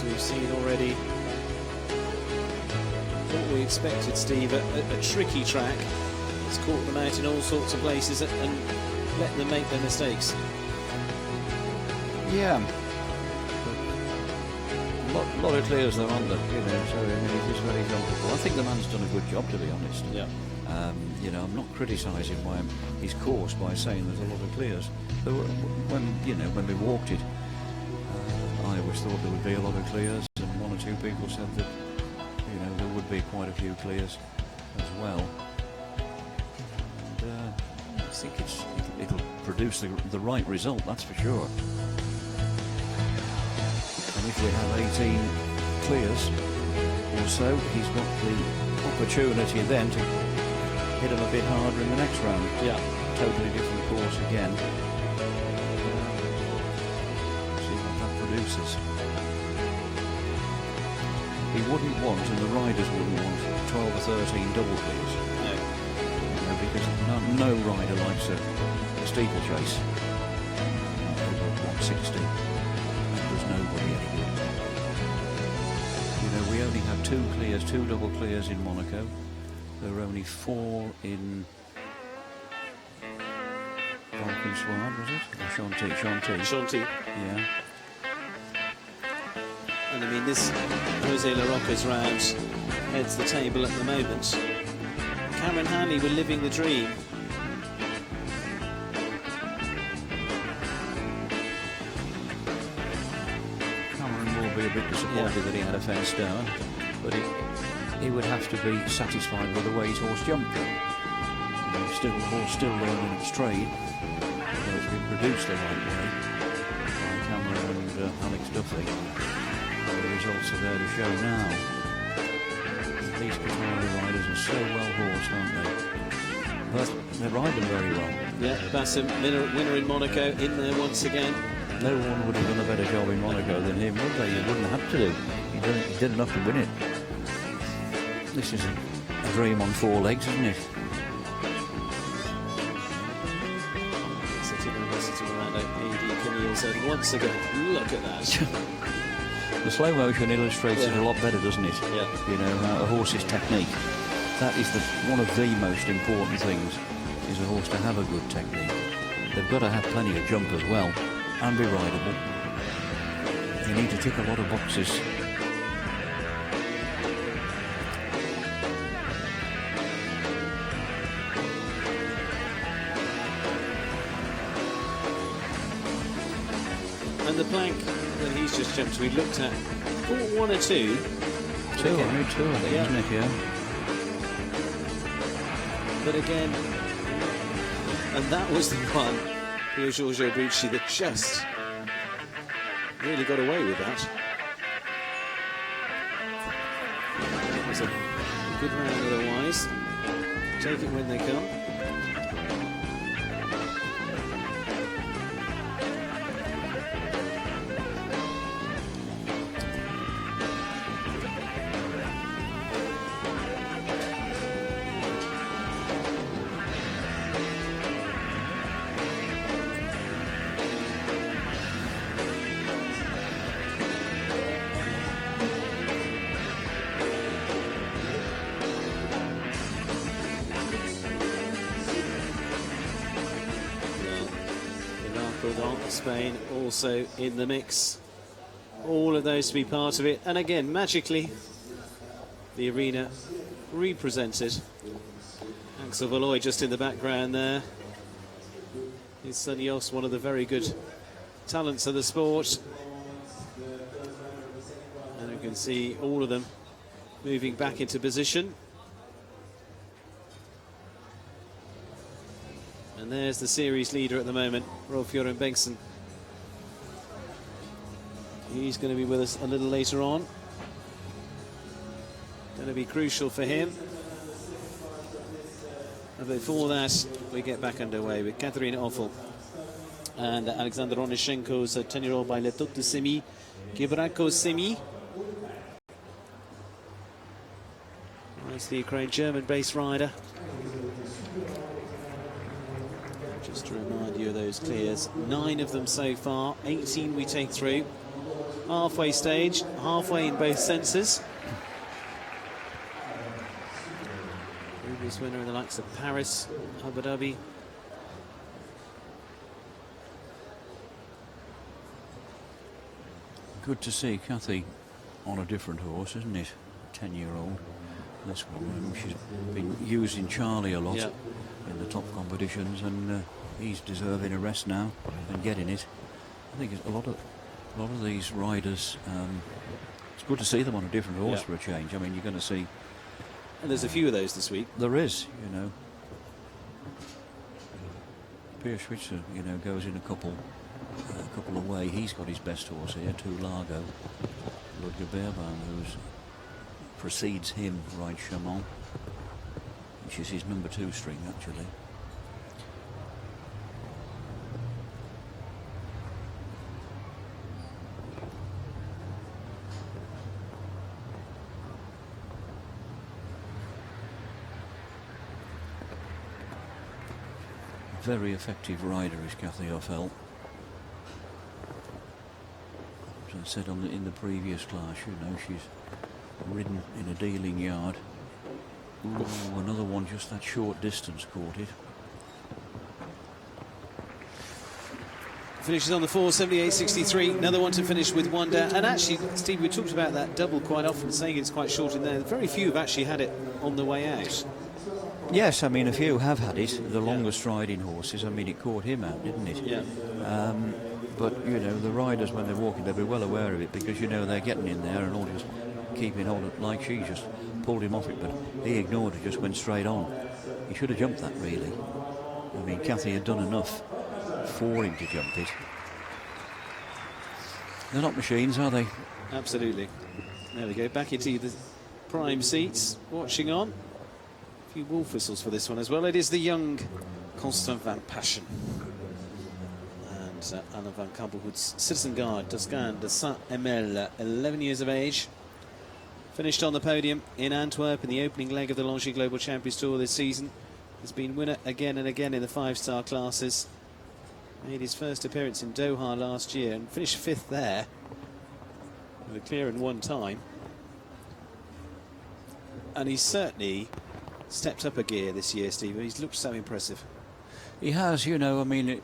We've seen already what we expected, Steve, a tricky track. It's caught them out in all sorts of places and let them make their mistakes. Yeah. lot of clears though, aren't there? You know, so I mean, it is very comfortable. I think the man's done a good job, to be honest. Yeah. You know, I'm not criticising his course by saying there's a lot of clears. There were, when we walked it, I always thought there would be a lot of clears, and one or two people said that, you know, there would be quite a few clears as well. And I think it'll produce the right result, that's for sure. And if we have 18 clears or so, he's got the opportunity then to hit him a bit harder in the next round. Yeah. Totally different course again. See what that produces. He wouldn't want, and the riders wouldn't want, 12 or 13 double clears. No. You know, because no rider likes a steeplechase over 160. That does nobody any good. You know, we only had 2 clears, 2 double clears in Monaco. There were only 4 in Valkenswaard, was it? Or Chanty. Yeah. And I mean, this Jose Larroca's round heads the table at the moment. Cameron Hanley were living the dream. Cameron will be a bit disappointed that he had a fence down, but he would have to be satisfied with the way his horse jumped. You know, the horse still learning its trade, so it's been produced the right way by Cameron and Alex Duffy. The results are there to show now. These Qatari riders are so well horsed, aren't they? But they ride them very well. Yeah, Bassam, winner in Monaco, in there once again. No one would have done a better job in Monaco than him, would they? He wouldn't have to do. He did enough to win it. This is a dream on 4 legs, isn't it? Sitting around AD Camille said once again, look at that. The slow motion illustrates it a lot better, doesn't it? Yeah. You know, a horse's technique. That is one of the most important things, is a horse to have a good technique. They've got to have plenty of jump as well, and be rideable. You need to tick a lot of boxes. And the plank that he's just jumped, we looked at 1 or 2. 2, only 2 I think, Yeah. isn't it? Yeah. But again, and that was the one, Giorgio Bucci, that just really got away with that. It was a good round otherwise. Take it when they come. Spain also in the mix. All of those to be part of it. And again, magically, the arena represented. Axel Valois just in the background there. His son Jos, one of the very good talents of the sport. And you can see all of them moving back into position. And there's the series leader at the moment, Rolf Göran Bengtsson. He's going to be with us a little later on. Going to be crucial for him. And before that, we get back underway with Katerina Offel and Alexander Onishenko's 10-year-old by Letot de Semi, Gibrako Semi. That's the Ukraine German-based rider. Just to remind you of those clears, 9 of them so far, 18 we take through. Halfway stage, halfway in both senses. Previous winner in the likes of Paris, Abu Dhabi. Good to see Kathy on a different horse, isn't it? 10-year-old. This one, she's been using Charlie a lot in the top competitions, and he's deserving a rest now and getting it. I think a lot of these riders. It's good to see them on a different horse for a change. I mean, you're going to see. And there's a few of those this week. There is, you know. Pierre Schwitzer, you know, goes in a couple away. He's got his best horse here, Two Largo. Ludger Beerbaum, who precedes him, rides Chamon, which is his number 2 string, actually. Very effective rider is Cathy Offel. As I said in the previous class, you know, she's ridden in a dealing yard. Ooh, another one just that short distance caught it. Finishes on the 4:78.63. Another one to finish with one down. And actually, Steve, we talked about that double quite often, saying it's quite short in there. Very few have actually had it on the way out. Yes, I mean, a few have had it. The longest riding horses, I mean, it caught him out, didn't it? Yeah. But, you know, the riders, when they're walking, they'll be well aware of it, because, you know, they're getting in there and all just keeping hold of, like she just pulled him off it, but he ignored it, just went straight on. He should have jumped that, really. I mean, Cathy had done enough for him to jump it. They're not machines, are they? Absolutely. There we go, back into the prime seats, watching on. A few wolf whistles for this one as well. It is the young Constant van Passion. And Alain van Kampelhoed's Citizen Guard, Toscane de Saint-Emile, 11 years of age. Finished on the podium in Antwerp in the opening leg of the Longines Global Champions Tour this season. Has been winner again and again in the 5-star classes. Made his first appearance in Doha last year and finished 5th there with a clear in 1 time. And he's certainly stepped up a gear this year, Steve. He's looked so impressive. He has, you know, I mean,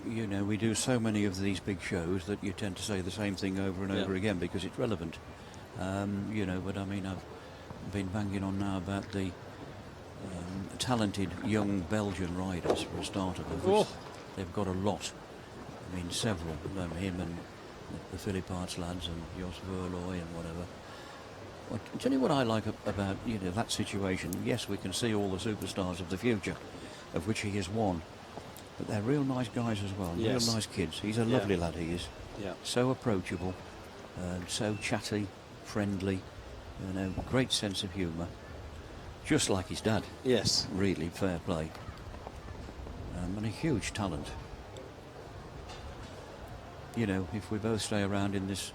you know, we do so many of these big shows that you tend to say the same thing over and over again because it's relevant. You know, but I mean, I've been banging on now about the talented young Belgian riders for a start of them. They've got a lot. I mean, several of them, him and the Philippe Arts lads and Jos Verlooy and whatever. Well, tell you what I like about, you know, that situation. Yes, we can see all the superstars of the future, of which he is one. But they're real nice guys as well, real nice kids. He's a lovely lad, he is. Yeah. So approachable, so chatty, friendly, you know, great sense of humour. Just like his dad. Yes. Really, fair play. And a huge talent. You know, if we both stay around in this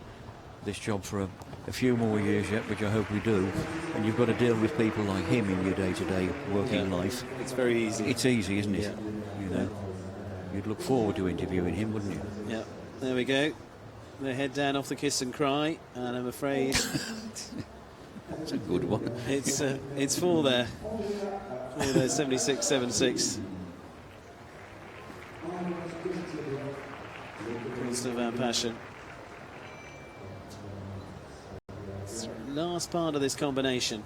job for a few more years yet, which I hope we do, and you've got to deal with people like him in your day-to-day working life. It's very easy. It's easy, isn't it? Yeah. You know, you'd look forward to interviewing him, wouldn't you? Yeah, there we go. They head down off the kiss and cry, and I'm afraid it's a good one. It's full there. Full there, 76.76. Constant van Passion. Last part of this combination.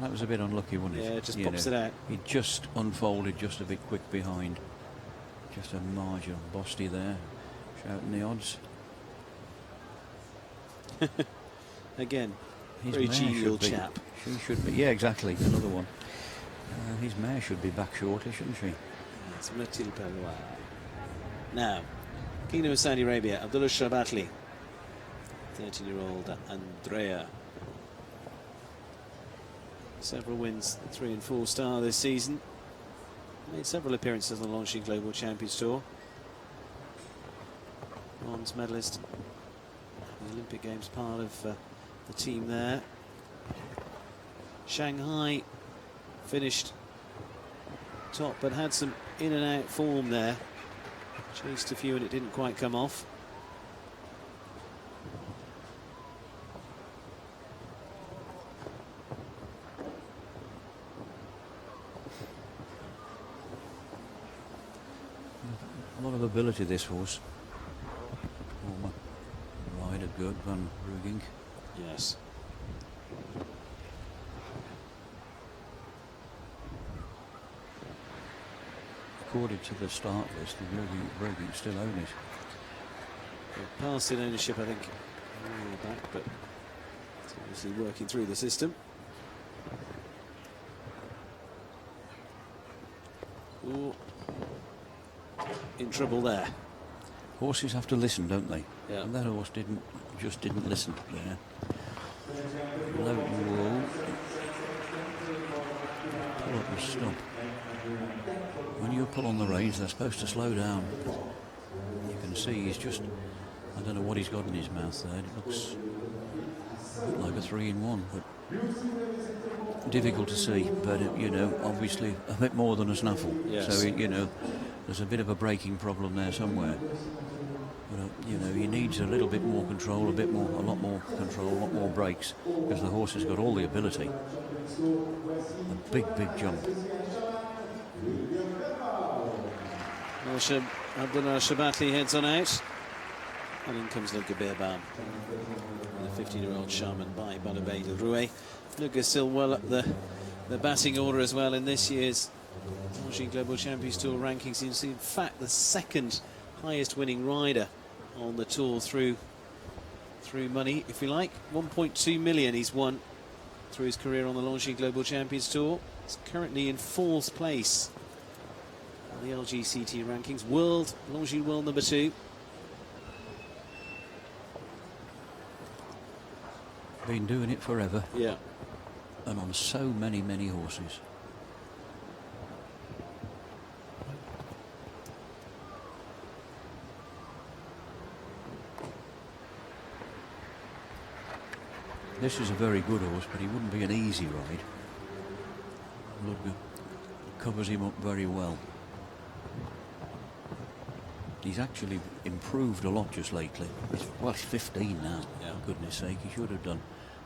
That was a bit unlucky, wasn't it? Yeah, it just pops it out. He just unfolded just a bit quick behind. Just a margin of Bosty there, shouting the odds. Again, his very genial chap. She should be. Yeah, exactly. Another one. His mare should be back shortly, shouldn't she? It's Mathilde Palois. Now, Kingdom of Saudi Arabia, Abdullah Shabatli. 13-year-old Andrea. Several wins, 3 and 4 star this season. Made several appearances on the Longines Global Champions Tour. Bronze medalist. The Olympic Games part of the team there. Shanghai finished top, but had some in and out form there. Chased a few and it didn't quite come off. A lot of ability, this horse. Ludger van Bruging. Yes. According to the start list, the Bruging still own it. Well, past in ownership, I think, a while back, but it's obviously working through the system. Ooh. In trouble there. Horses have to listen, don't they? Yeah. And that horse just didn't listen there. Low wall. Pull up and stop. When you pull on the reins, they're supposed to slow down. You can see he's just, I don't know what he's got in his mouth there. It looks like a 3-in-1, but difficult to see. But, you know, obviously a bit more than a snaffle. Yes. So, you know, there's a bit of a braking problem there somewhere. But, you know, he needs a little bit more control, a lot more control, a lot more brakes, because the horse has got all the ability. A big jump. Well, Abdullah Shabatli heads on out. And in comes Luca Beerbaum. The 15-year-old Shaman by Balabé de Rouet. Luca still well up the batting order as well in this year's Longines Global Champions Tour rankings. He's in fact the second highest winning rider on the tour through money, if you like. 1.2 million he's won through his career on the Longines Global Champions Tour. He's currently in 4th place on the LGCT rankings. Longines World number 2. Been doing it forever. Yeah. And on so many horses. This is a very good horse, but he wouldn't be an easy ride. Ludger covers him up very well. He's actually improved a lot just lately. He's 15 now. Yeah. For goodness sake, he should have done.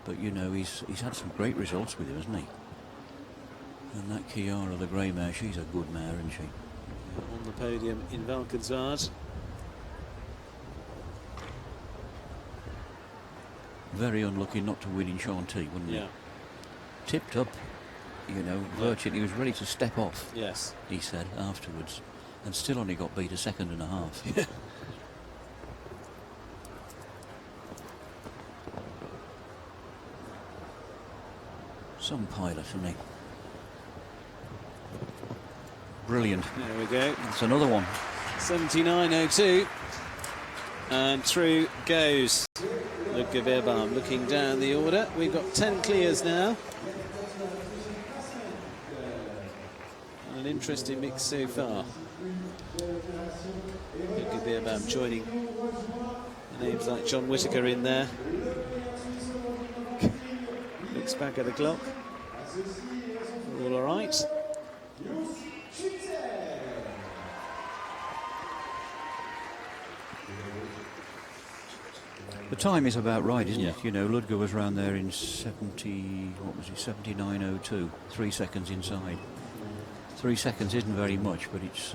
But you know, he's had some great results with him, hasn't he? And that Chiara, the grey mare, she's a good mare, isn't she? On the podium in Valkenswaard. Very unlucky not to win in Chantilly, wouldn't Yeah. he? Tipped up, you know, virtually. He was ready to step off, Yes. he said afterwards, and still only got beat a second and a half. Yeah. Some pilot, isn't he? Brilliant. There we go. That's another one. 79.02. And through goes Ludger Beerbaum. Looking down the order, we've got 10 clears now. And an interesting mix so far. Ludger Beerbaum joining names like John Whittaker in there. Looks back at the clock. All right. The time is about right, isn't Yeah. it? You know, Ludger was round there in 79.02, 3 seconds inside. 3 seconds isn't very much, but it's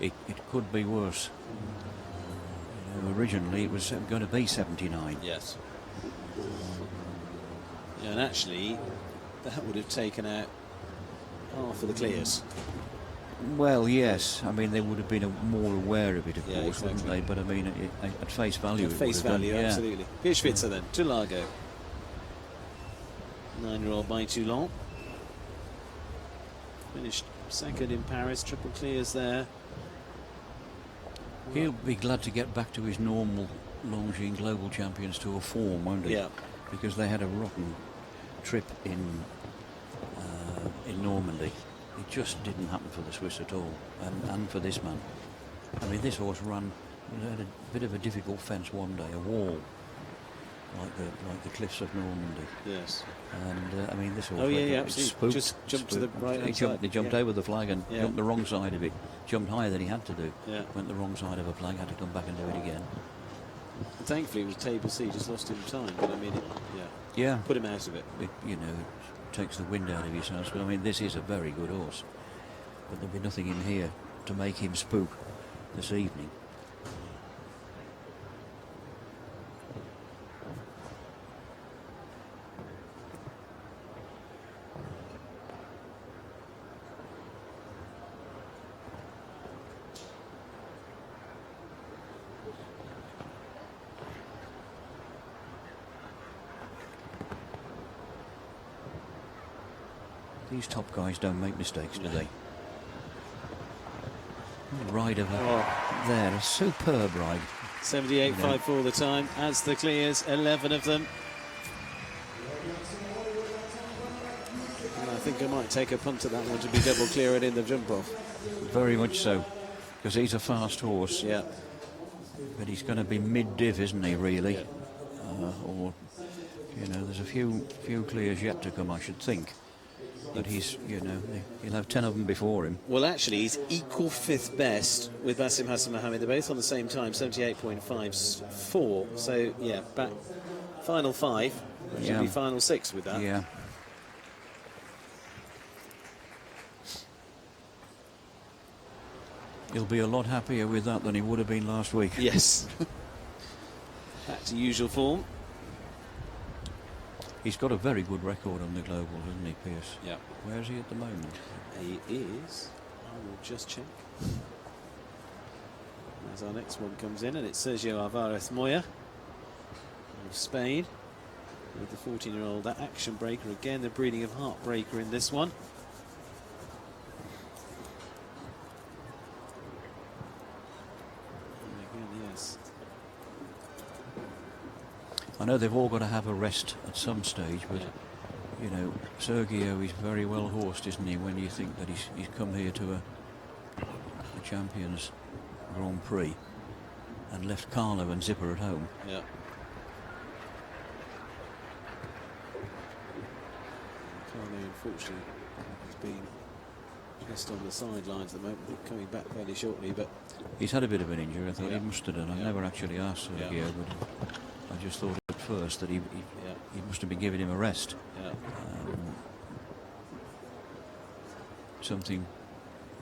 it could be worse. You know, originally it was going to be 79. Yes. Yeah, and actually, that would have taken out half of the clears. Well, yes. I mean, they would have been more aware of it, of Yeah, course, wouldn't exactly. they? But I mean, at face value, At it face would have value, done, yeah. absolutely. Pirschwitzer then, to Largo. 9-year-old by Toulon. Finished second in Paris, triple clears there. He'll be glad to get back to his normal Longines Global Champions Tour form, won't he? Yeah. Because they had a rotten trip in Normandy. It just didn't happen for the Swiss at all, and for this man. I mean, this horse had a bit of a difficult fence one day, a wall, like the cliffs of Normandy. Yes. And I mean, this horse. Oh, yeah, went yeah, up, absolutely. spooked, Just jumped to the right-hand He side. jumped Yeah. over the flag and Yeah. jumped the wrong side of it. Jumped higher than he had to do. Yeah. Went the wrong side of a flag, had to come back and do it again. And thankfully, it was Table C, just lost him time, but I mean, Yeah. put him out of it. It, you know, it takes the wind out of his house. But I mean, this is a very good horse. But there'll be nothing in here to make him spook this evening. These top guys don't make mistakes, do they? Rider there, a superb ride. 78.54 the time, as the clears, 11 of them. And I think I might take a punt at that one to be double clear it in the jump off. Very much so, because he's a fast horse. Yeah. But he's going to be mid-div, isn't he, really? Yeah. Or, you know, there's a few clears yet to come, I should think. But he's, you know, he'll have 10 of them before him. Well, actually, he's equal 5th best with Basim Hassan Mohammed. They're both on the same time, 78.54. So, yeah, back final 5. Should be final 6 with that. Yeah. He'll be a lot happier with that than he would have been last week. Yes. Back to usual form. He's got a very good record on the global, hasn't he, Pierce? Yeah. Where is he at the moment? He is. I will just check. As our next one comes in, and it's Sergio Alvarez Moya of Spain with the 14-year-old action breaker. Again, the breeding of heartbreaker in this one. And again, yes. I know they've all got to have a rest at some stage, but you know, Sergio is very well horsed, isn't he? When you think that he's come here to a Champions Grand Prix and left Carlo and Zipper at home. Yeah. Carlo, unfortunately, has been just on the sidelines at the moment, coming back fairly shortly, but he's had a bit of an injury. I thought he must have done. I never actually asked Sergio, but I just thought at first that he must have been giving him a rest. Yeah. Something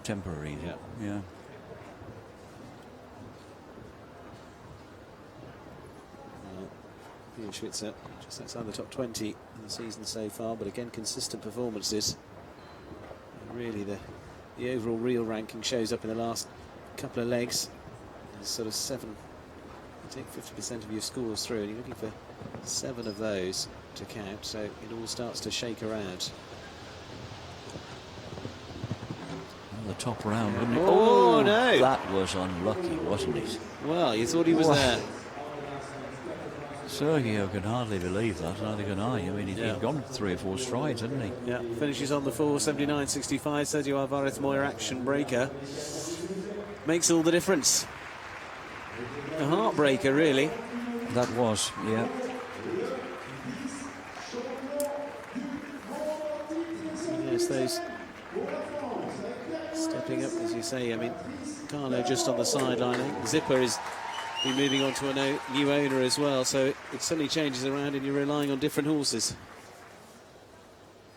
temporary. Yeah. Ian Schwitzer just outside the top 20 in the season so far, but again, consistent performances. And really, the overall real ranking shows up in the last couple of legs. There's sort of 7. You take 50% of your scores through, and you're looking for 7 of those to count, so it all starts to shake around. The top round, wouldn't it? Oh, no! That was unlucky, wasn't it? Well, you thought he was there. Sergio can hardly believe that, neither can I. I mean, he's gone 3 or 4 strides, hasn't he? Yeah, finishes on the 4, 79.65. Sergio Alvarez Moya action breaker. Makes all the difference. A heartbreaker, really. That was, yeah. Yes, those stepping up, as you say. I mean, Carlo just on the sideline. I think Zipper is been moving on to a new owner as well, so it suddenly changes around and you're relying on different horses.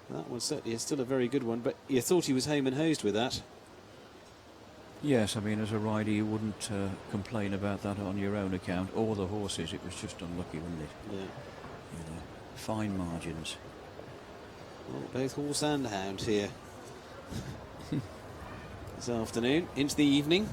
That one certainly is still a very good one, but you thought he was home and hosed with that. Yes, I mean, as a rider, you wouldn't complain about that on your own account, or the horses. It was just unlucky, wasn't it? Yeah. You know, fine margins. Well, both horse and hound here this afternoon, into the evening,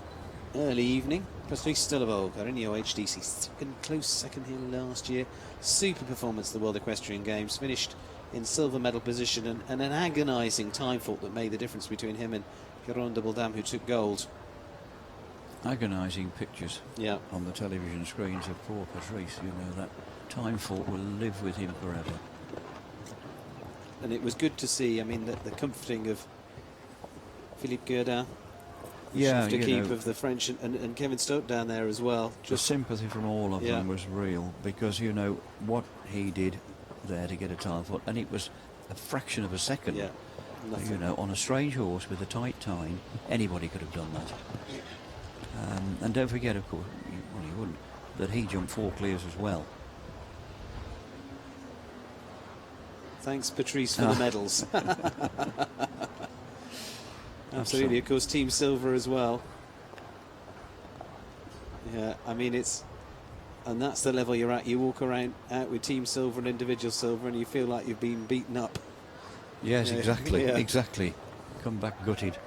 early evening. Patrice Stillevolker in the OHDC, close second here last year. Super performance at the World Equestrian Games, finished in silver medal position, and an agonising time fault that made the difference between him and Caron de Baldam, who took gold. Agonising pictures on the television screens of poor Patrice. You know, that time fault will live with him forever. And it was good to see, I mean, the comforting of Philippe Guerdin, to keep of the French, and Kevin Stoke down there as well. The sympathy from all of them was real, because you know what he did there to get a time fault, and it was a fraction of a second. Yeah, you know, on a strange horse with a tight time, anybody could have done that. And don't forget, of course, well, you wouldn't, that he jumped 4 clears as well. Thanks, Patrice, for the medals. Absolutely, of course, Team Silver as well. Yeah, I mean, and that's the level you're at. You walk around out with Team Silver and individual silver, and you feel like you've been beaten up. Yes, exactly, exactly. Come back gutted.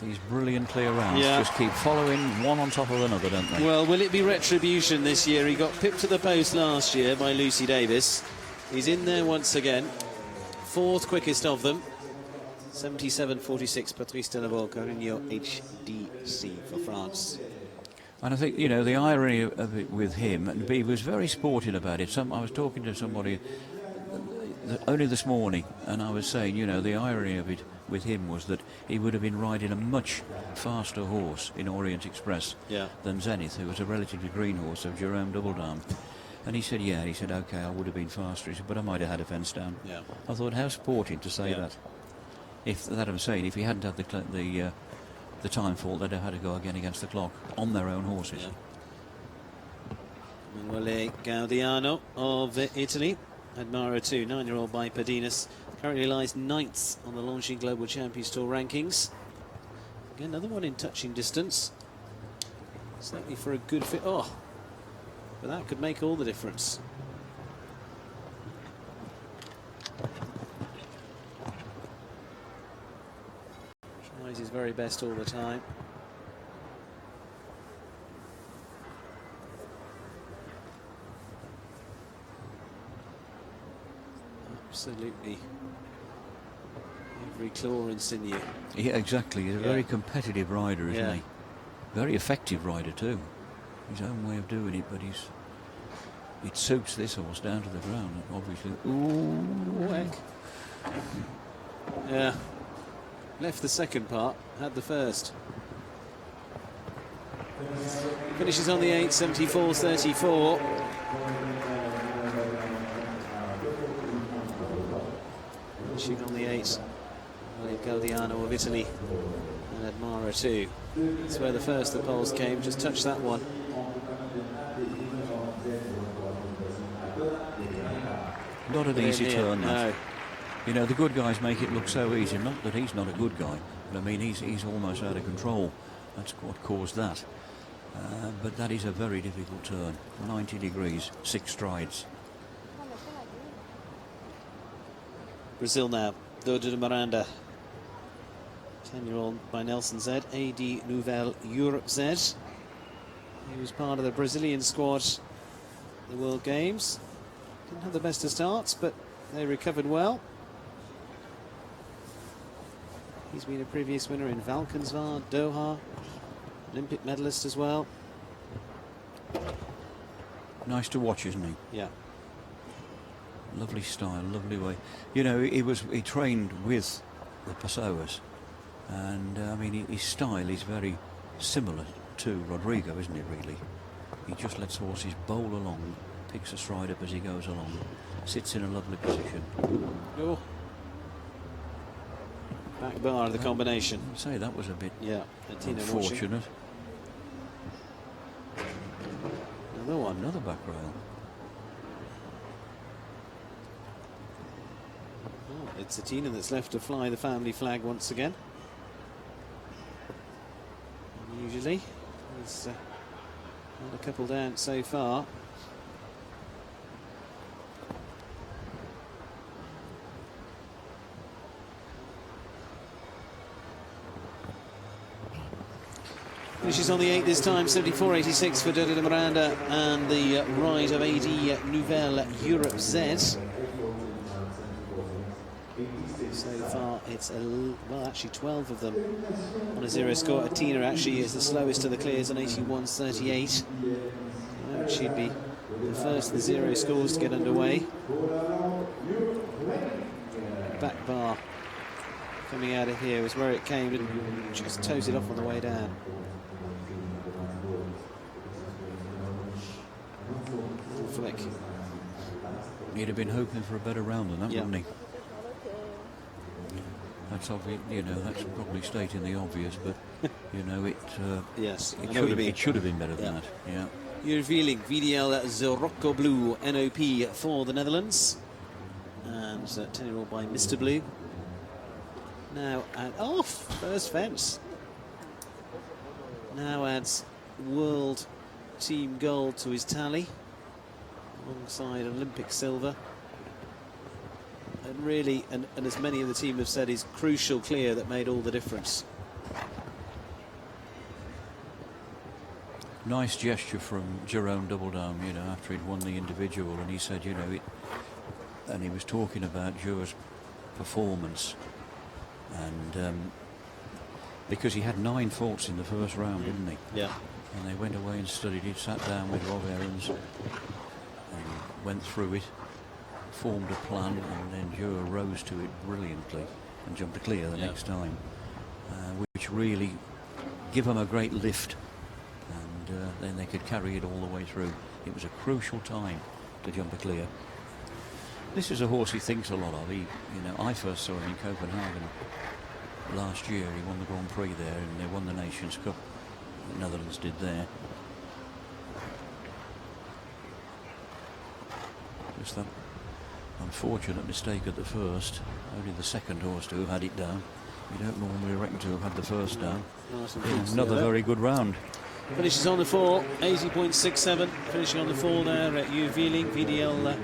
These brilliant clear rounds just keep following one on top of another, don't they? Well, will it be retribution this year? He got pipped to the post last year by Lucy Davis. He's in there once again. Fourth quickest of them. 77.46, Patrice Delaval, Carigno HDC for France. And I think, you know, the irony of it with him, and he was very sporting about it. I was talking to somebody only this morning, and I was saying, you know, the irony of it with him was that he would have been riding a much faster horse in Orient Express than Zenith, who was a relatively green horse of Jerome Doubledam. And he said, yeah, he said, OK, I would have been faster. He said, but I might have had a fence down. Yeah. I thought, how sporting to say that. If that I'm saying, if he hadn't had the time fault, they'd have had to go again against the clock on their own horses. Emanuele Gaudiano of Italy, Admira 2, 9-year-old by Padinas, currently lies 9th on the Longines Global Champions Tour rankings. Again, another one in touching distance. Certainly for a good fit. Oh, but that could make all the difference. Tries his very best all the time. Absolutely. Every claw and sinew. Yeah, exactly. He's a very competitive rider, isn't he? Very effective rider too. His own way of doing it, but it suits this horse down to the ground, obviously. Ooh, heck. Yeah. Left the second part, had the first. Finishes on the 8, 74.34. Finishing on the 8, Gaudiano of Italy and Admira 2. That's where the first of the poles came, just touched that one. Not an easy turn, no. You know, the good guys make it look so easy. Not that he's not a good guy, but I mean, he's almost out of control. That's what caused that. But that is a very difficult turn. 90 degrees, 6 strides. Brazil now, Dodo de Miranda. 10-year-old by Nelson Z, AD Nouvelle Europe Z. He was part of the Brazilian squad at the World Games. Didn't have the best of starts, but they recovered well. He's been a previous winner in Valkenswaard, Doha, Olympic medalist as well. Nice to watch, isn't he? Yeah. Lovely style, lovely way. You know, he trained with the Pessoas, and I mean, his style is very similar to Rodrigo, isn't it? Really, he just lets horses bowl along, picks a stride up as he goes along, sits in a lovely position. Oh. Back bar of the combination. I'd say that was a bit unfortunate. Another one. Another back rail. Oh, it's Atina that's left to fly the family flag once again. Usually, he's had a couple down so far. Finishes on the 8 this time, 74.86 for Dodo de Miranda and the ride of AD Nouvelle Europe Z. So far, it's well, actually 12 of them on a 0 score. Atina actually is the slowest of the clears on 81.38. She'd be the first of the 0 scores to get underway. Back bar coming out of here was where it came and just toes it off on the way down. Flick. He'd have been hoping for a better round than that, wouldn't he? That's obvious, you know, that's probably stating the obvious, but you know, it should have been better than that. Yeah. You're revealing VDL Zorocco Blue NOP for the Netherlands, and 10-year-old by Mr. Blue. Now off first fence. Now adds World Team Gold to his tally, alongside Olympic silver. And really, and as many of the team have said, is crucial clear that made all the difference. nice gesture from Jerome Doubledome, you know, after he'd won the individual, and he said, you know, and he was talking about Joe's performance, and because he had 9 faults in the first round, didn't he? Yeah. And they went away and studied it, sat down with Rob Aarons, and went through it, formed a plan, and then Joe rose to it brilliantly and jumped clear the next time, which really give them a great lift, and then they could carry it all the way through. It was a crucial time to jump clear. This is a horse he thinks a lot of. He, you know, I first saw him in Copenhagen last year. He won the Grand Prix there, and they won the Nations Cup. The Netherlands did there. Just that unfortunate mistake at the first. Only the second horse to have had it down. You don't normally reckon to have had the first down. Another very good round. Finishes on the 4, 80.67. Finishing on the 4 there at Uveling, VDL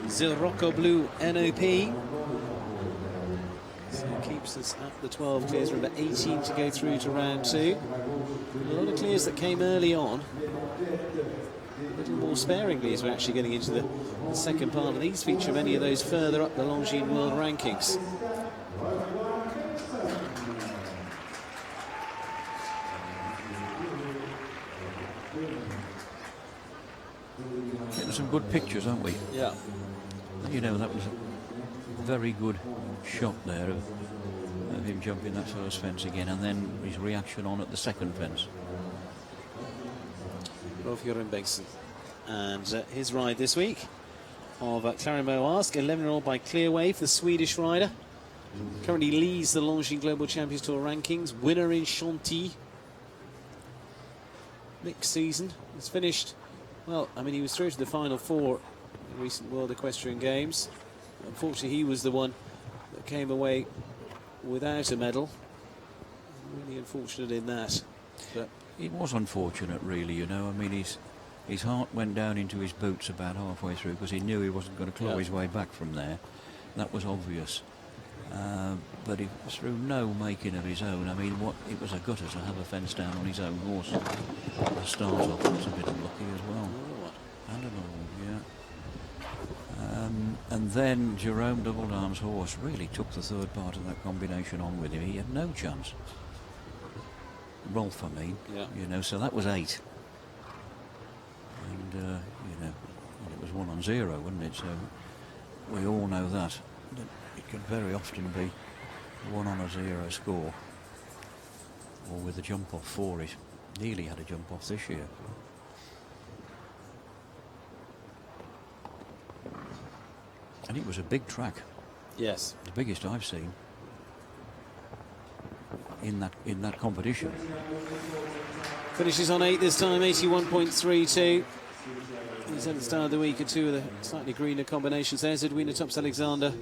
Zilrocco Blue NOP. So it keeps us at the 12 clears. Remember, 18 to go through to round 2. A lot of clears that came early on. A little more sparingly as we're actually getting into the second part of these feature many of those further up the Longines World Rankings. Getting some good pictures, aren't we? Yeah. You know, that was a very good shot there of him jumping that first fence again, and then his reaction on at the second fence. Rolf Joran Bengtsson. And his ride this week of Clarimbo Ask, 11-year-old by Clearwave, the Swedish rider. Currently leads the Longines Global Champions Tour rankings. Winner in Chantilly. Mixed season. He's finished, well, I mean, he was through to the final 4 in recent World Equestrian Games. Unfortunately, he was the one that came away without a medal. Really unfortunate in that. But it was unfortunate, really, you know. I mean, his heart went down into his boots about halfway through because he knew he wasn't going to claw his way back from there. That was obvious. But he was through no making of his own. I mean, it was a gutter to have a fence down on his own horse at the start off. It was a bit unlucky as well. And another one, yeah. And then Jerome Doubledome's horse really took the third part of that combination on with him. He had no chance. Rolf, I mean, you know, so that was 8. And, you know, well, it was 1 on 0, wasn't it? So we all know that it can very often be 1 on a 0 score, or with a jump off for it. Nearly had a jump off this year. And it was a big track. yes. The biggest I've seen in that competition. Finishes on 8 this time, 81.32. He's at the start of the week, 2 of the slightly greener combinations. There's Edwina Tops-Alexander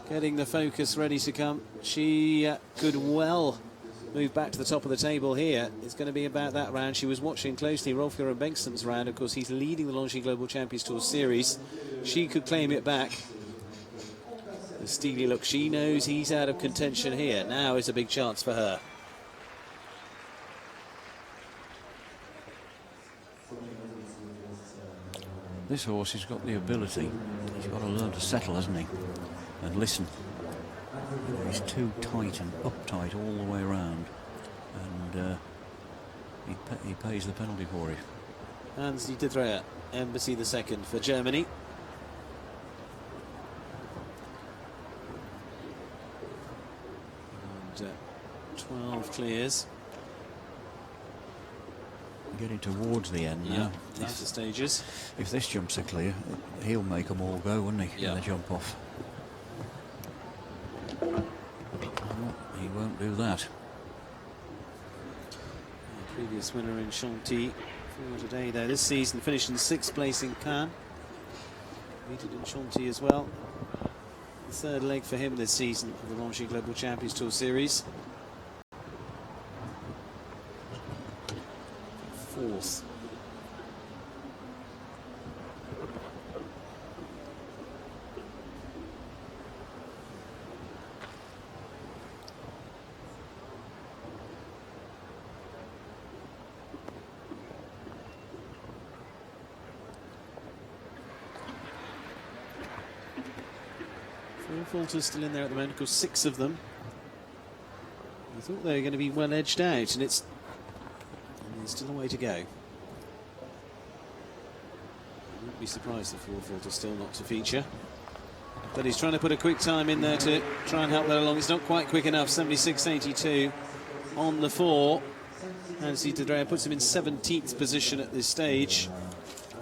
getting the focus ready to come. She could well move back to the top of the table here. It's going to be about that round. She was watching closely Rolf Joran Bengtsson's round. Of course, he's leading the Longines Global Champions Tour Series. She could claim it back. The steely look, she knows he's out of contention here. Now is a big chance for her. This horse has got the ability. He's got to learn to settle, hasn't he? And listen. You know, he's too tight and uptight all the way around, and he pays the penalty for it. Hans Dieter Embassy the second for Germany. And 12 clears. Getting towards the end now. Later stages. If this jumps are clear, he'll make them all go, wouldn't he? Yeah. In the jump off. He won't do that. Previous winner in Chantilly for today, though. This season finished in 6th place in Cannes. Competed in Chantilly as well. The 3rd leg for him this season of the Longines Global Champions Tour Series. 4th. falters still in there at the moment, of course, 6 of them. I thought they were going to be well edged out, and there's still a way to go. I wouldn't be surprised if 4 falters still not to feature. But he's trying to put a quick time in there to try and help that along. It's not quite quick enough. 76.82 on the 4. And Sita Drea puts him in 17th position at this stage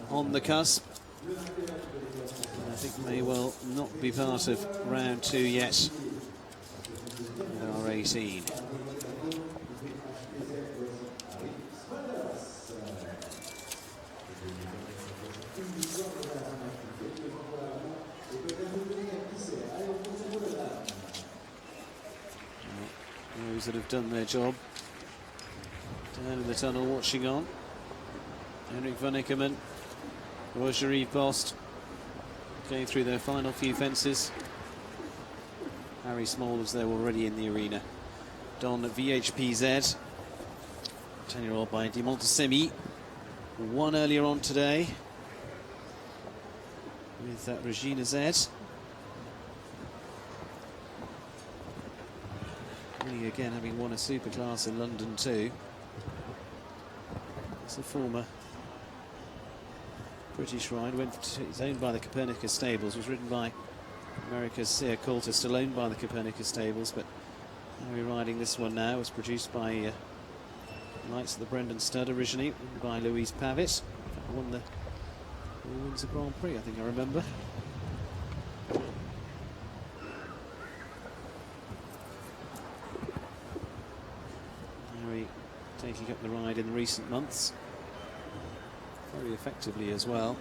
on the cusp. And I think may well not be part of round 2 yet. There are 18. Those that have done their job down in the tunnel watching on. Henrik van Eckermann, Roger-Yves Bost going through their final few fences. Harry Small was there already in the arena. Don VHPZ, 10-year-old by Di Montesemi, won earlier on today with Regina Z. Really, again, having won a superclass in London too. It's a former British ride. It's owned by the Copernicus Stables. Was ridden by America's Sear Coulter, still owned by the Copernicus Stables. But we're riding this one now. It was produced by Knights of the Brendan Stud originally, ridden by Louise Pavitt. Won the Windsor Grand Prix, I think I remember. Taking up the ride in recent months, very effectively as well.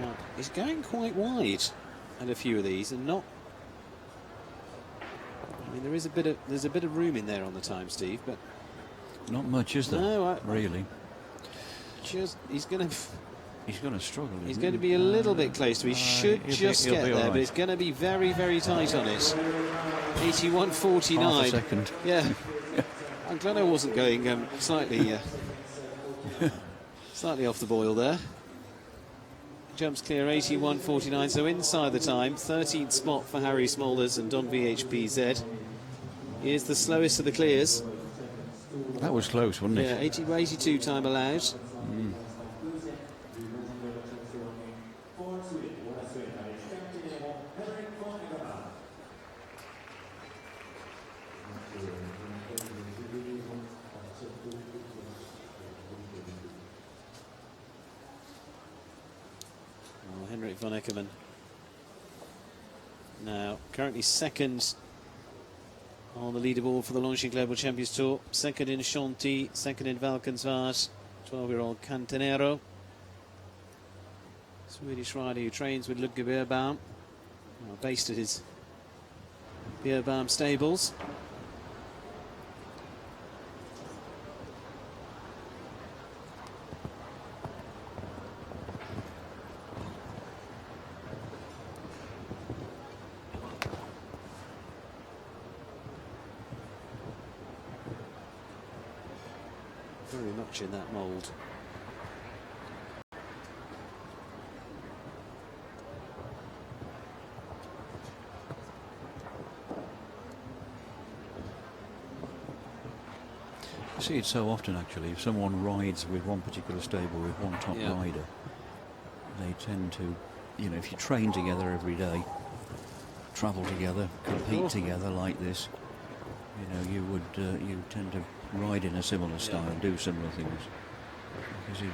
Now, he's going quite wide at a few of these, and not. I mean, there's a bit of room in there on the time, Steve, but not much, is there? No, really. He's going to. He's going to struggle. He's going to be a little bit close to it. He should just get there, but it's going to be very, very tight on it. 81.49. Half a second. Yeah. I'm glad I wasn't going slightly off the boil there. Jumps clear, 81.49, so inside the time. 13th spot for Harry Smolders and Don VHPZ. He is the slowest of the clears. That was close, wasn't it? Yeah, 82 time allowed. Henrik van Eckermann now currently second on the leaderboard for the Longines Global Champions Tour. Second in Chantilly, second in Valkenswaard, 12-year-old Cantanero. Swedish rider who trains with Ludger Beerbaum, based at his Beerbaum stables. Very much in that mould. You see it so often, actually. If someone rides with one particular stable with one top rider, they tend to, you know, if you train together every day, travel together, compete together like this, you know, you tend to ride in a similar style and do similar things. Because he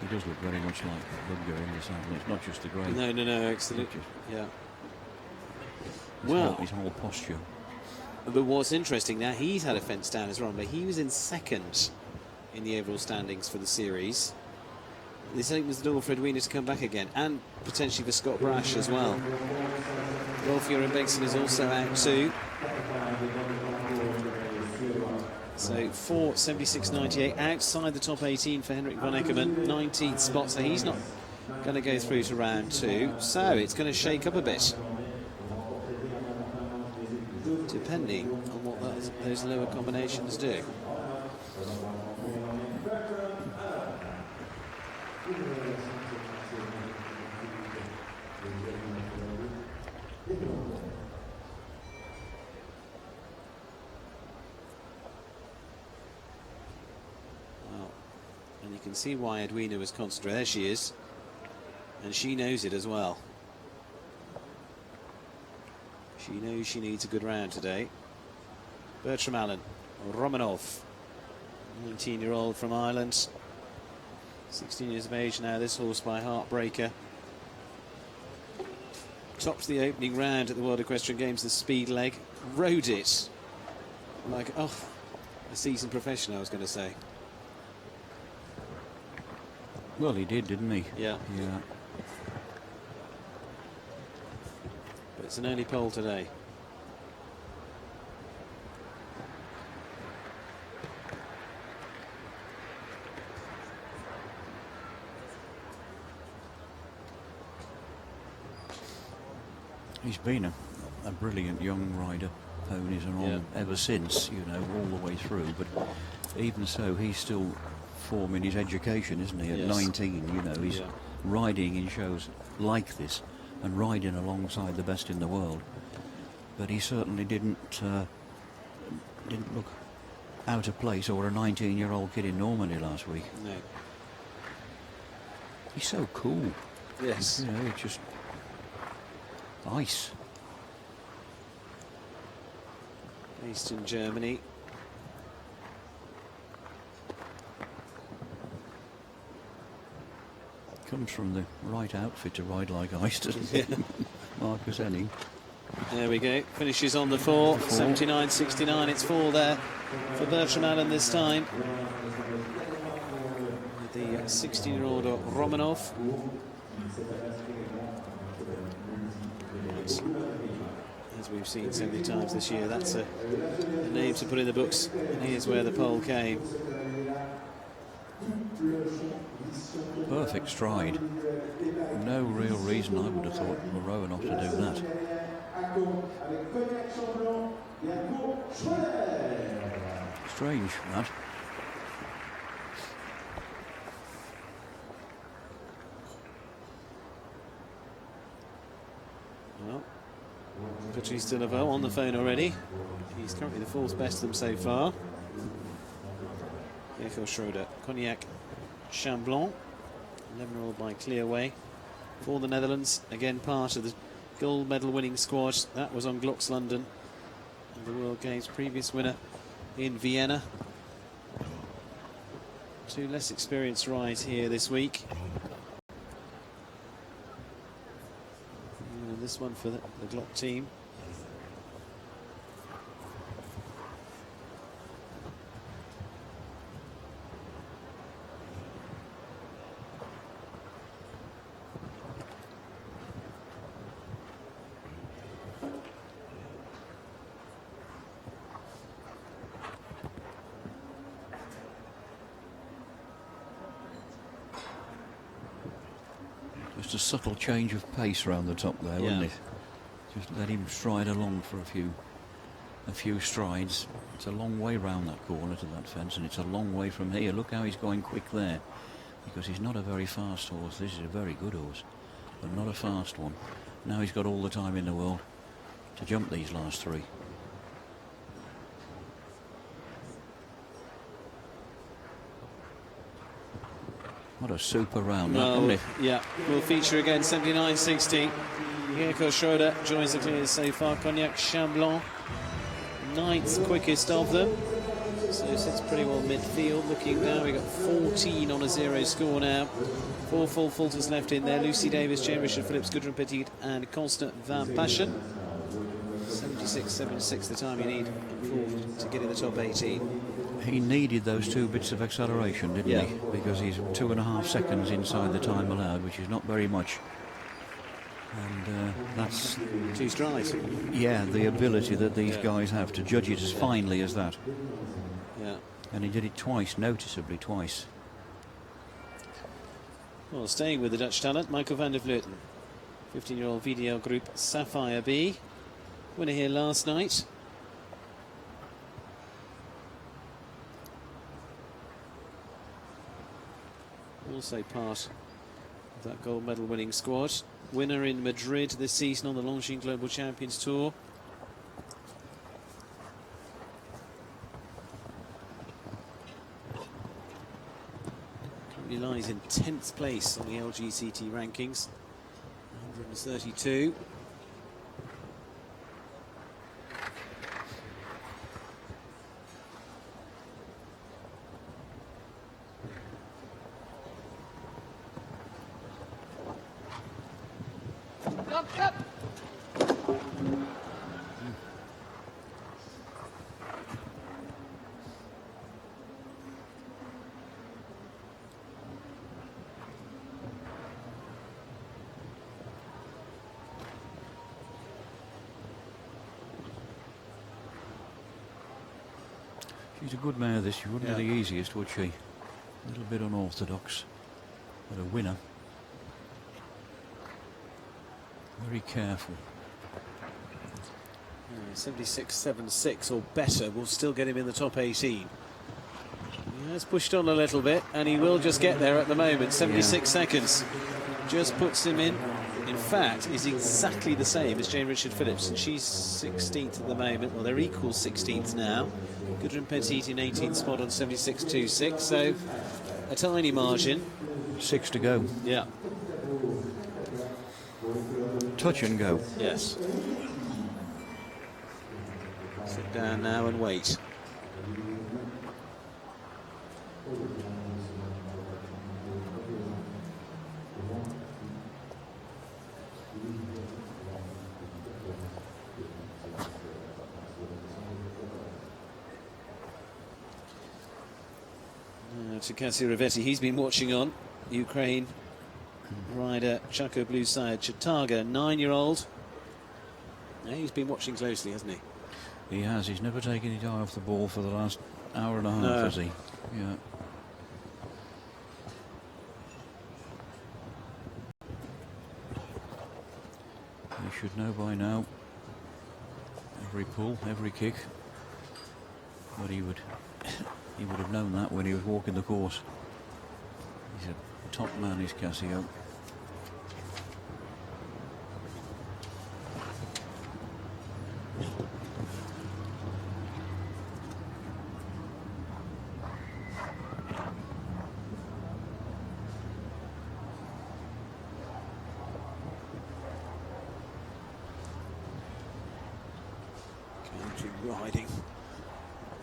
does look very much like Ludger in this angle. It's not just the grey. No, excellent. His whole posture. But what's interesting now, he's had a fence down as well, but he was in second in the overall standings for the series. This opens the door for Edwina to come back again, and potentially for Scott Brash as well. Rolf Joran Bengtsson is also out too. So 4.76.98 outside the top 18 for Henrik van Eckermann, 19th spot, so he's not going to go through to round 2. So it's going to shake up a bit, depending on what that as those lower combinations do. And you can see why Edwina was concentrating. There she is. And she knows it as well. She knows she needs a good round today. Bertram Allen, Romanov, 19-year-old from Ireland. 16 years of age now, this horse by Heartbreaker. Topped the opening round at the World Equestrian Games, the speed leg. Rode it like, oh, a seasoned professional, I was going to say. Well, he did, didn't he? Yeah. Yeah. But it's an early pole today. He's been a brilliant young rider. Ponies and all ever since, you know, all the way through. But even so, he's still forming his education, isn't he? At 19, you know, he's riding in shows like this and riding alongside the best in the world. But he certainly didn't look out of place, or a 19-year-old kid in Normandy last week. No. He's so cool. Yes. You know, it's just ice. Based in Germany. Comes from the right outfit to ride like ice, doesn't he? Marcus Henning. There we go. Finishes on the 4. 79.69. It's 4 there for Bertram Allen this time. With the 16-year-old Romanov. As we've seen so many times this year, that's a name to put in the books. And here's where the pole came. Perfect stride. No real reason I would have thought Roanoff to do that. Strange, that. Well, Patrice Delaveau on the phone already. He's currently the 4th best of them so far. Echo Schroeder, Cognac, Chamblon, 11-year-old by Clearway. For the Netherlands, again part of the gold medal winning squad. That was on Glocks London, and the World Games previous winner in Vienna. 2 less experienced rides here this week. And this one for the Glock team. Just a subtle change of pace around the top there, wasn't it? Just let him stride along for a few strides. It's a long way round that corner to that fence, and it's a long way from here. Look how he's going quick there, because he's not a very fast horse. This is a very good horse, but not a fast one. Now he's got all the time in the world to jump these last 3. What a super round, that, wasn't it? Yeah, will feature again, 79.60. Echo Schroeder joins the clears so far. Cognac Chamblon, 9th quickest of them. So sits pretty well midfield. Looking down, we've got 14 on a 0 score now. 4 full falters left in there. Lucy Davis, Jane Richard Phillips, Gudrun Petit and Constant Van Passion. 76.76 the time you need to get in the top 18. He needed those 2 bits of acceleration, didn't he? Because he's 2.5 seconds inside the time allowed, which is not very much. And that's 2 strides. Yeah, the ability that these guys have to judge it as finely as that. Yeah. And he did it twice, noticeably twice. Well, staying with the Dutch talent, Michael van der Vleuten. 15-year-old VDL Group Sapphire B. Winner here last night. also part of that gold medal winning squad. Winner in Madrid this season on the Longines Global Champions Tour. Currently lies in 10th place on the LGCT rankings, 132. She's a good mare, this. She wouldn't be the easiest, would she? A little bit unorthodox, but a winner. Very careful. 76.76 or better will still get him in the top 18. He has pushed on a little bit, and he will just get there at the moment. 76 seconds just puts him in. In fact, is exactly the same as Jane Richard Phillips, and she's 16th at the moment. Well, they're equal 16th now. Gudrun Petit in 18th spot on 76.26, so a tiny margin. 6 to go. Yeah. Touch and go. Yes. Sit down now and wait. To Cassie Rivetti, he's been watching on. Ukraine rider Chako Blusaya Chataga, 9-year-old. Yeah, he's been watching closely, hasn't he? He has. He's never taken his eye off the ball for the last hour and a half, has he? Yeah. He should know by now. Every pull, every kick. But he would have known that when he was walking the course. He's a top man, is Cassio. Riding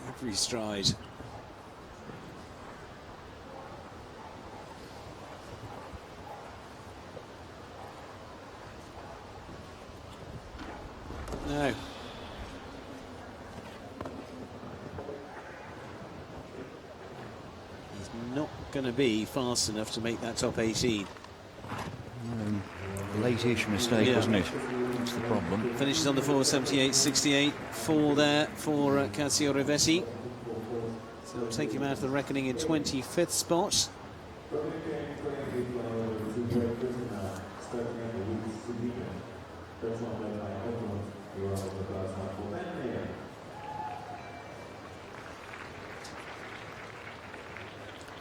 every stride. No. He's not going to be fast enough to make that top 18. Late-ish mistake, wasn't it? That's the problem. Finishes on the 4:78.68. 4 there for Cassio Rivetti. So we'll take him out of the reckoning in 25th spot.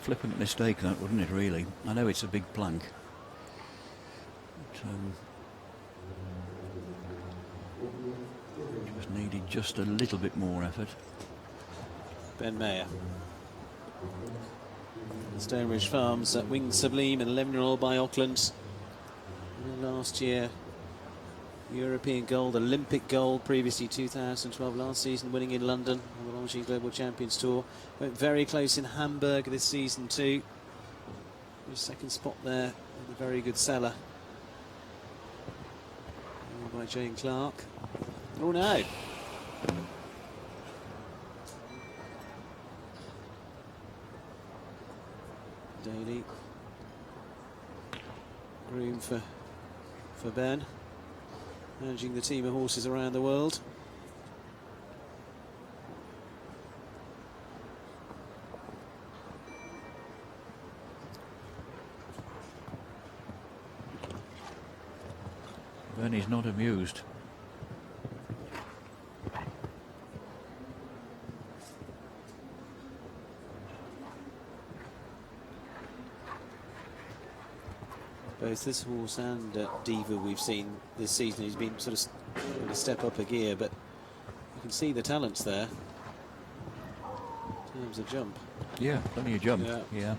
Flippant mistake, that, wouldn't it, really? I know it's a big plank. Just needed just a little bit more effort. Ben Mayer. Stonebridge Farms at Winged Sublime, an 11-year-old by Auckland. Last year, European gold, Olympic gold, previously 2012, last season winning in London on the Longines Global Champions Tour. Went very close in Hamburg this season too. His second spot there with a very good seller. By Jane Clark. Oh no! Daly. Room for Ben. Managing the team of horses around the world. Bernie's not amused. both this horse and Diva we've seen this season. He's been sort of going to step up a gear, but you can see the talents there in terms of jump. Yeah, plenty of jump. Yeah.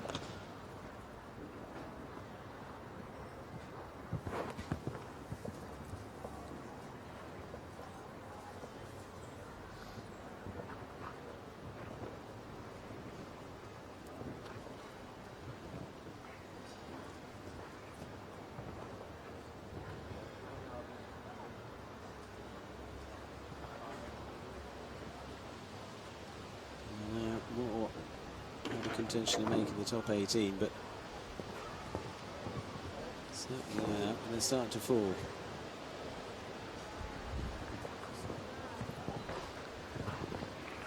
More under contention of making the top 18, but certainly and they're starting to fall.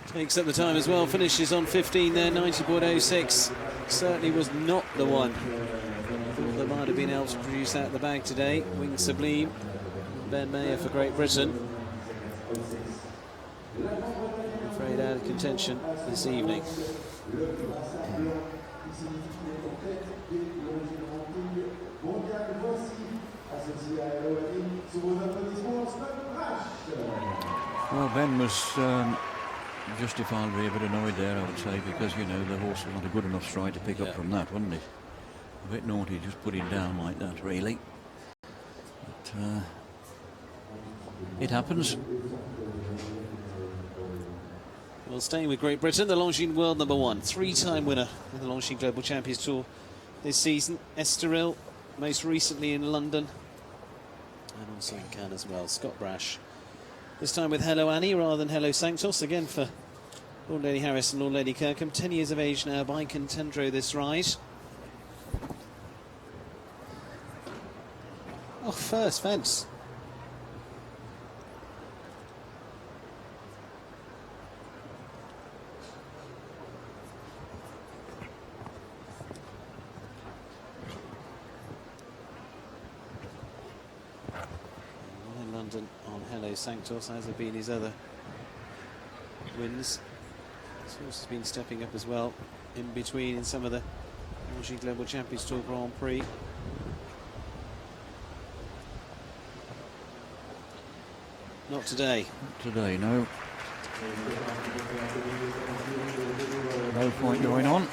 Takes up the time as well, finishes on 15 there, 90.06. Certainly was not the one. Thought they might have been able to produce that at the bag today. Wing Sublime, Ben Mayer for Great Britain. I'm afraid out of contention this evening. Well, Ben was justifiably a bit annoyed there, I would say, because, you know, the horse was not a good enough stride to pick up from that, wasn't it? A bit naughty just put him down like that, really. But it happens. Well, staying with Great Britain, the Longines World #1, three-time winner of the Longines Global Champions Tour this season. Estoril, most recently in London, and also in Cannes as well. Scott Brash, this time with Hello Annie rather than Hello Sanctos, again for Lord Lady Harris and Lord Lady Kirkham. 10 years of age now by Contendro this ride. Oh, first fence. In London on Hello Sanctos, as have been his other wins. This horse has been stepping up as well in between in some of the Longines Global Champions Tour Grand Prix. Not today. Not today, no. No point going on.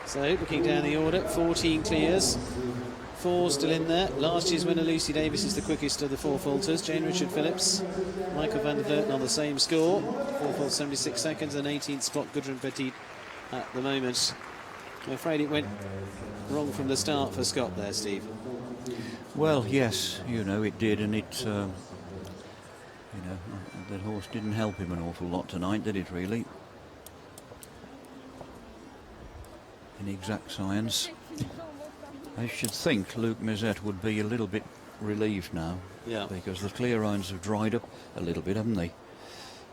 So looking down the order, 14 clears, 4 still in there. Last year's winner Lucy Davis is the quickest of the 4 falters. Jane Richard Phillips, Michael van der Vleuten on the same score, 4 faults 76 seconds, and 18th spot Gudrun Petit at the moment. I'm afraid it went wrong from the start for Scott there, Steve. Well, yes, you know, it did, and it, you know, that horse didn't help him an awful lot tonight, did it, really? In exact science. I should think Luke Musette would be a little bit relieved now. Yeah. Because the clear rounds have dried up a little bit, haven't they?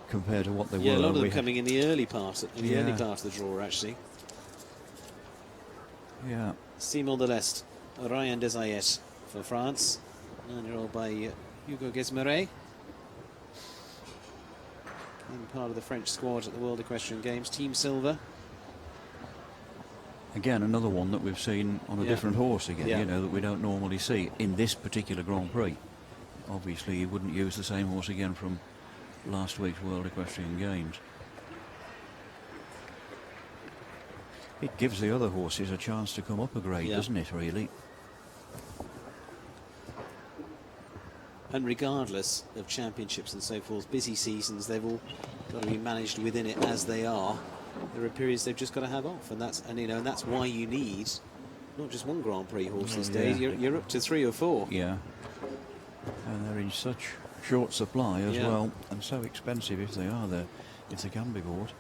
Compared to what they were. Yeah, a lot of them coming in the early part, early part of the draw, actually. Yeah. Simon de l'Est, Ryan Desayet for France. 9-year-old by Hugo Gesmeret. And part of the French squad at the World Equestrian Games. Team Silver. Again, another one that we've seen on a different horse again, you know, that we don't normally see in this particular Grand Prix. Obviously, you wouldn't use the same horse again from last week's World Equestrian Games. It gives the other horses a chance to come up a grade, doesn't it, really? And regardless of championships and so forth, busy seasons, they've all got to be managed within it as they are. There are periods they've just got to have off, and that's why you need not just one Grand Prix horse these days. You're up to 3 or 4. Yeah, and they're in such short supply as well, and so expensive if they are there, if they can be bought.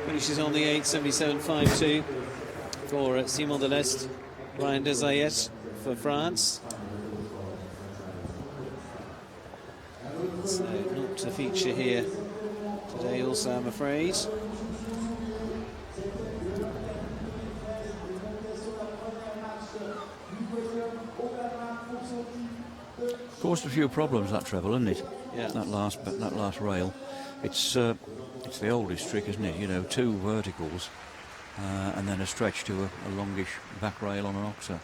Finishes on the 8:77.52 for Simon de l'Est. Ryan Desayet for France. So not to feature here today also, I'm afraid. Caused a few problems, that treble, isn't it? Yeah. That last rail. It's the oldest trick, isn't it? You know, 2 verticals and then a stretch to a longish back rail on an oxer.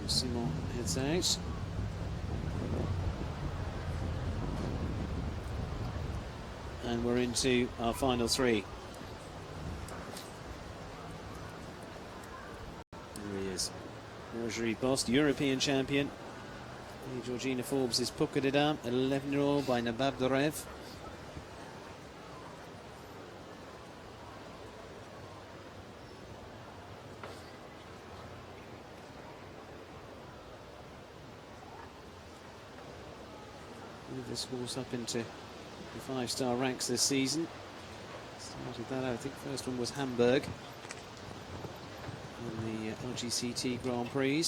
Simon heads out. And we're into our final 3. There he is. Roger Bost, European champion. Georgina Forbes is Puka de Dam, 11-year-old by Nabab Dorev. Move this horse up into the 5-star ranks this season. Started that out, I think first one was Hamburg in the LGCT Grand Prix.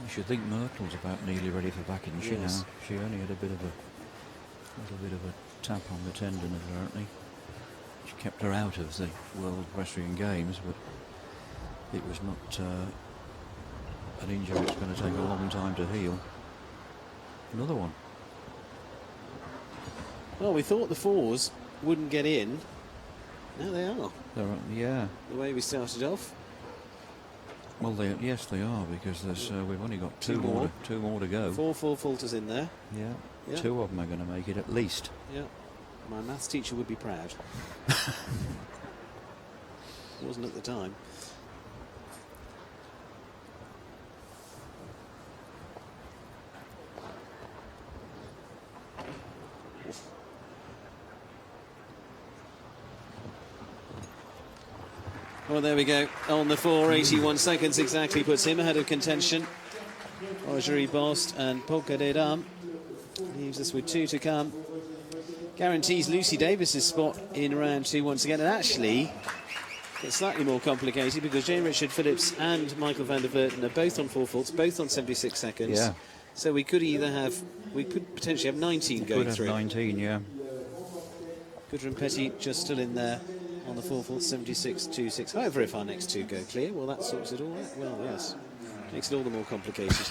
You should think Myrtle's about nearly ready for backing, she Yes. now. She only had a little bit of a tap on the tendon, apparently. Which kept her out of the World Equestrian Games, but it was not an injury that's going to take a long time to heal. Another one. Well, we thought the 4s wouldn't get in. Now they are. Yeah. The way we started off. Well, yes, they are, because there's we've only got two more to go. 4 full falters in there. Yeah. Yeah. 2 of them are going to make it at least. Yeah. My maths teacher would be proud. Wasn't at the time. Well, there we go. On the 4, 81 seconds exactly puts him ahead of contention. Roger Bost and Polka de Dam. Leaves us with 2 to come. Guarantees Lucy Davis's spot in round 2 once again. And actually, it's slightly more complicated because Jane Richard Phillips and Michael van der Vleuten are both on 4 faults, both on 76 seconds. Yeah. So we could potentially have 19 going through. 19, yeah. Goodra and Petty just still in there on the 4 faults, 76-26. However, if our next 2 go clear, well, that sorts it all out. Well, yes. Makes it all the more complicated.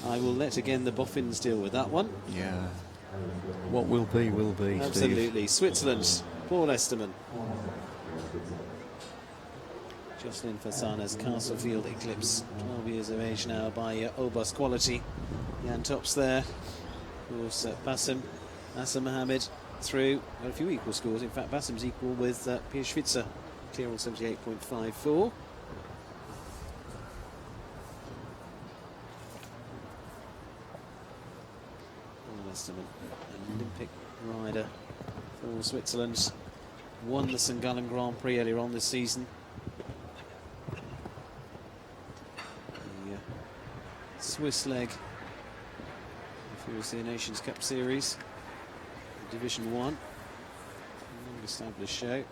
I will let again the boffins deal with that one. Yeah. What will be, Absolutely. Steve. Switzerland, Paul Esterman. Jocelyn Fasana's Castlefield Eclipse, 12 years of age now by Obus quality. Jan Tops there. Of course, Bassem Mohammed through. Got a few equal scores. In fact, Bassem's equal with Pierre Schwitzer, clear on 78.54. An Olympic rider for Switzerland, won the St Gallen Grand Prix earlier on this season. The Swiss leg of the European Nations Cup Series, Division 1, long established show.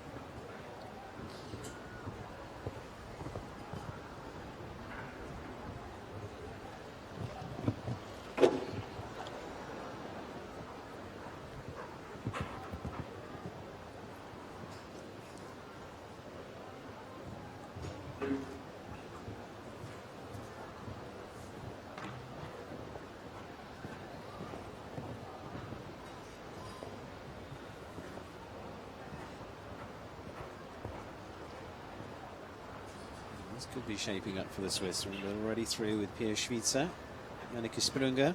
This could be shaping up for the Swiss. We're already through with Pierre Schwitzer, Janneke Sprunger,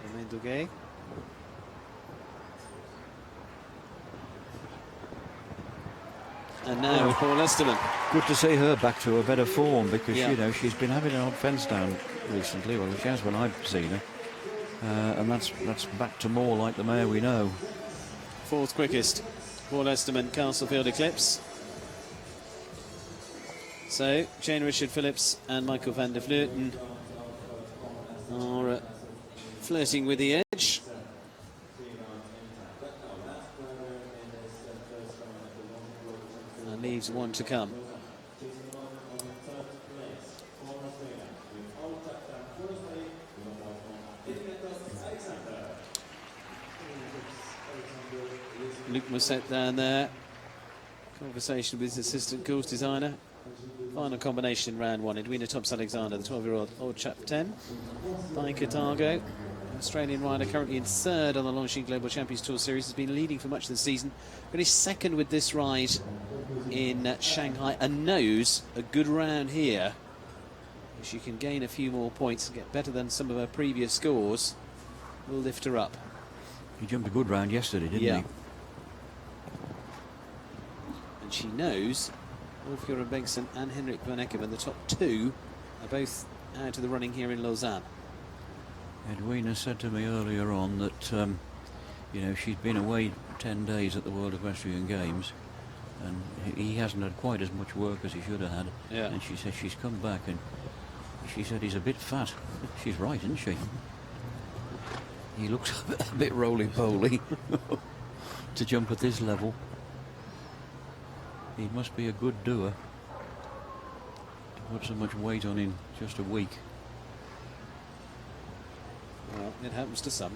Romain Duguay. And now Paul Esterman. Good to see her back to a better form because, Yeah. you know, she's been having an odd fence down recently. Well, she has when I've seen her. And that's back to more like the mare we know. 4th quickest, Paul Esterman, Castlefield Eclipse. So, Jane Richard Phillips and Michael van der Vleuten are flirting with the edge. And leaves one to come. Luc Musette down there. Conversation with his assistant course designer. Final combination in round one. Edwina Thompson-Alexander, the 12-year-old old chap 10. By Carthago, Australian rider currently in third on the Longines Global Champions Tour Series. Has been leading for much of the season. Finished second with this ride in Shanghai and knows a good round here. If she can gain a few more points and get better than some of her previous scores, will lift her up. He jumped a good round yesterday, didn't Yeah. he? And she knows Ulf Göran Bengtsson and Henrik van Eckermann, the top two, are both out of the running here in Lausanne. Edwina said to me earlier on that, you know, she'd been away 10 days at the World Equestrian Games, and he hasn't had quite as much work as he should have had. Yeah. And she said she's come back, and she said he's a bit fat. She's right, isn't she? He looks a bit roly-poly to jump at this level. He must be a good doer to put so much weight on in just a week. Well, it happens to some.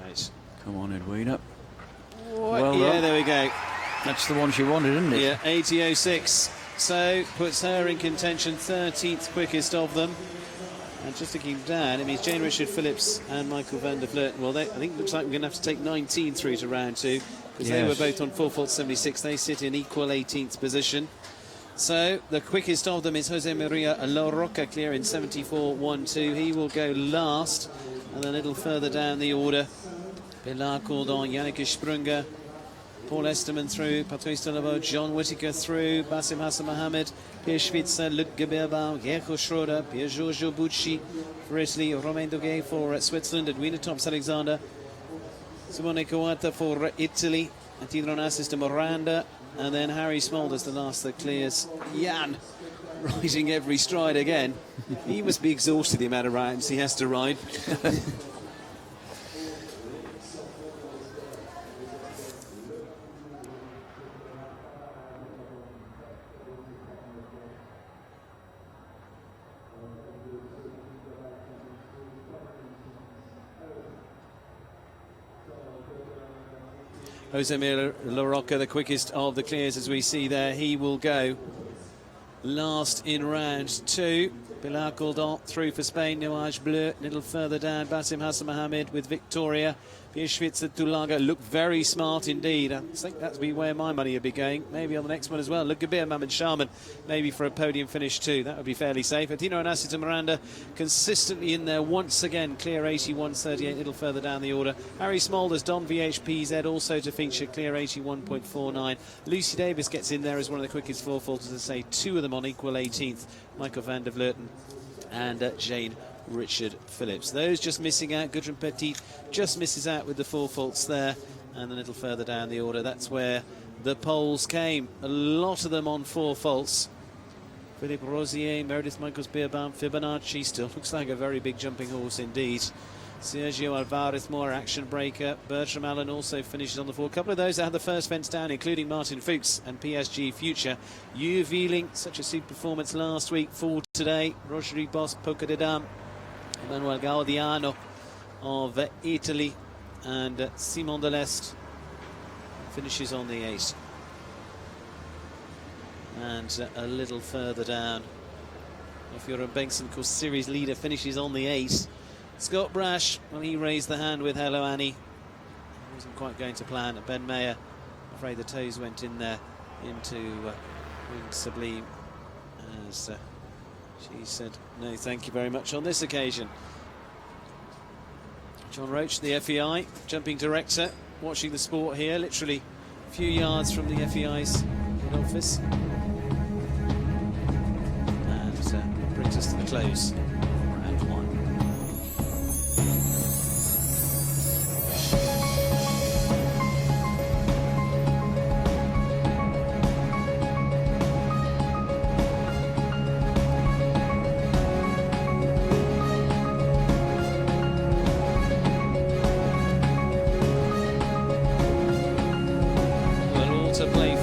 Right. Come on, Edwina. Well, yeah, there we go. That's the one she wanted, isn't it? Yeah, 80.06. So puts her in contention, 13th quickest of them. And just looking down, it means Jane Richard Phillips and Michael van der Vleuten. Well, I think it looks like we're going to have to take 19 through to round two, because they were both on 4:76. They sit in equal 18th position. So the quickest of them is Jose Maria La Roca, clear in 74.12. He will go last, and a little further down the order, Pilar Cordon, Janneke Sprunger, Paul Esterman through, Patrice Delabo, John Whittaker through, Basim Hassan Mohamed, Pierre Schwitzer, Luc Geberbaum, Gerko Schroeder, Pier Giorgio Bucci for Italy, Romain Doguet for Switzerland, Edwina Thompson-Alexander, Simone Coata for Italy, Attila Onassis to Miranda, and then Harry Smulders, the last that clears. Jan riding every stride again. He must be exhausted the amount of rounds he has to ride. Jose Maria La Roca, the quickest of the clears as we see there. He will go last in round two. Pilar Cordon through for Spain. Nuage Bleu, a little further down. Basim Hassan Mohamed with Victoria. Pierre Schwitzer, Tulaga look very smart indeed. I think that's be where my money would be going. Maybe on the next one as well. Look, Gabir Mamed Sharman, maybe for a podium finish too. That would be fairly safe. Attila Onassis to Miranda consistently in there once again. Clear 81.38, a little further down the order. Harry Smulders, Don VHPZ also to feature, clear 81.49. Lucy Davis gets in there as one of the quickest four-falters, to say two of them on equal 18th. Michael van der Vleuten and Jane Richard Phillips. Those just missing out. Gudrun Petit just misses out with the four faults there, and a little further down the order, that's where the poles came. A lot of them on four faults. Philippe Rosier, Meredith Michaels, Beerbaum, Fibonacci still looks like a very big jumping horse indeed. Sergio Alvarez, more action breaker. Bertram Allen also finishes on the four. A couple of those that had the first fence down, including Martin Fuchs and PSG Future. Yu Veeling, such a super performance last week, for today. Rogerie Boss, Poca de Dam, Emmanuel Gaudiano of Italy, and Simon Deleste finishes on the 8. And a little further down, if you're a Bengtsson course series leader, finishes on the 8. Scott Brash, well, he raised the hand with Hello Annie. Wasn't quite going to plan. Ben Mayer, I'm afraid the toes went in there into Winged Sublime, as she said no thank you very much on this occasion. John Roach, the FEI jumping director, watching the sport here, literally a few yards from the FEI's head office. brings us to the close of round one. Well, all to play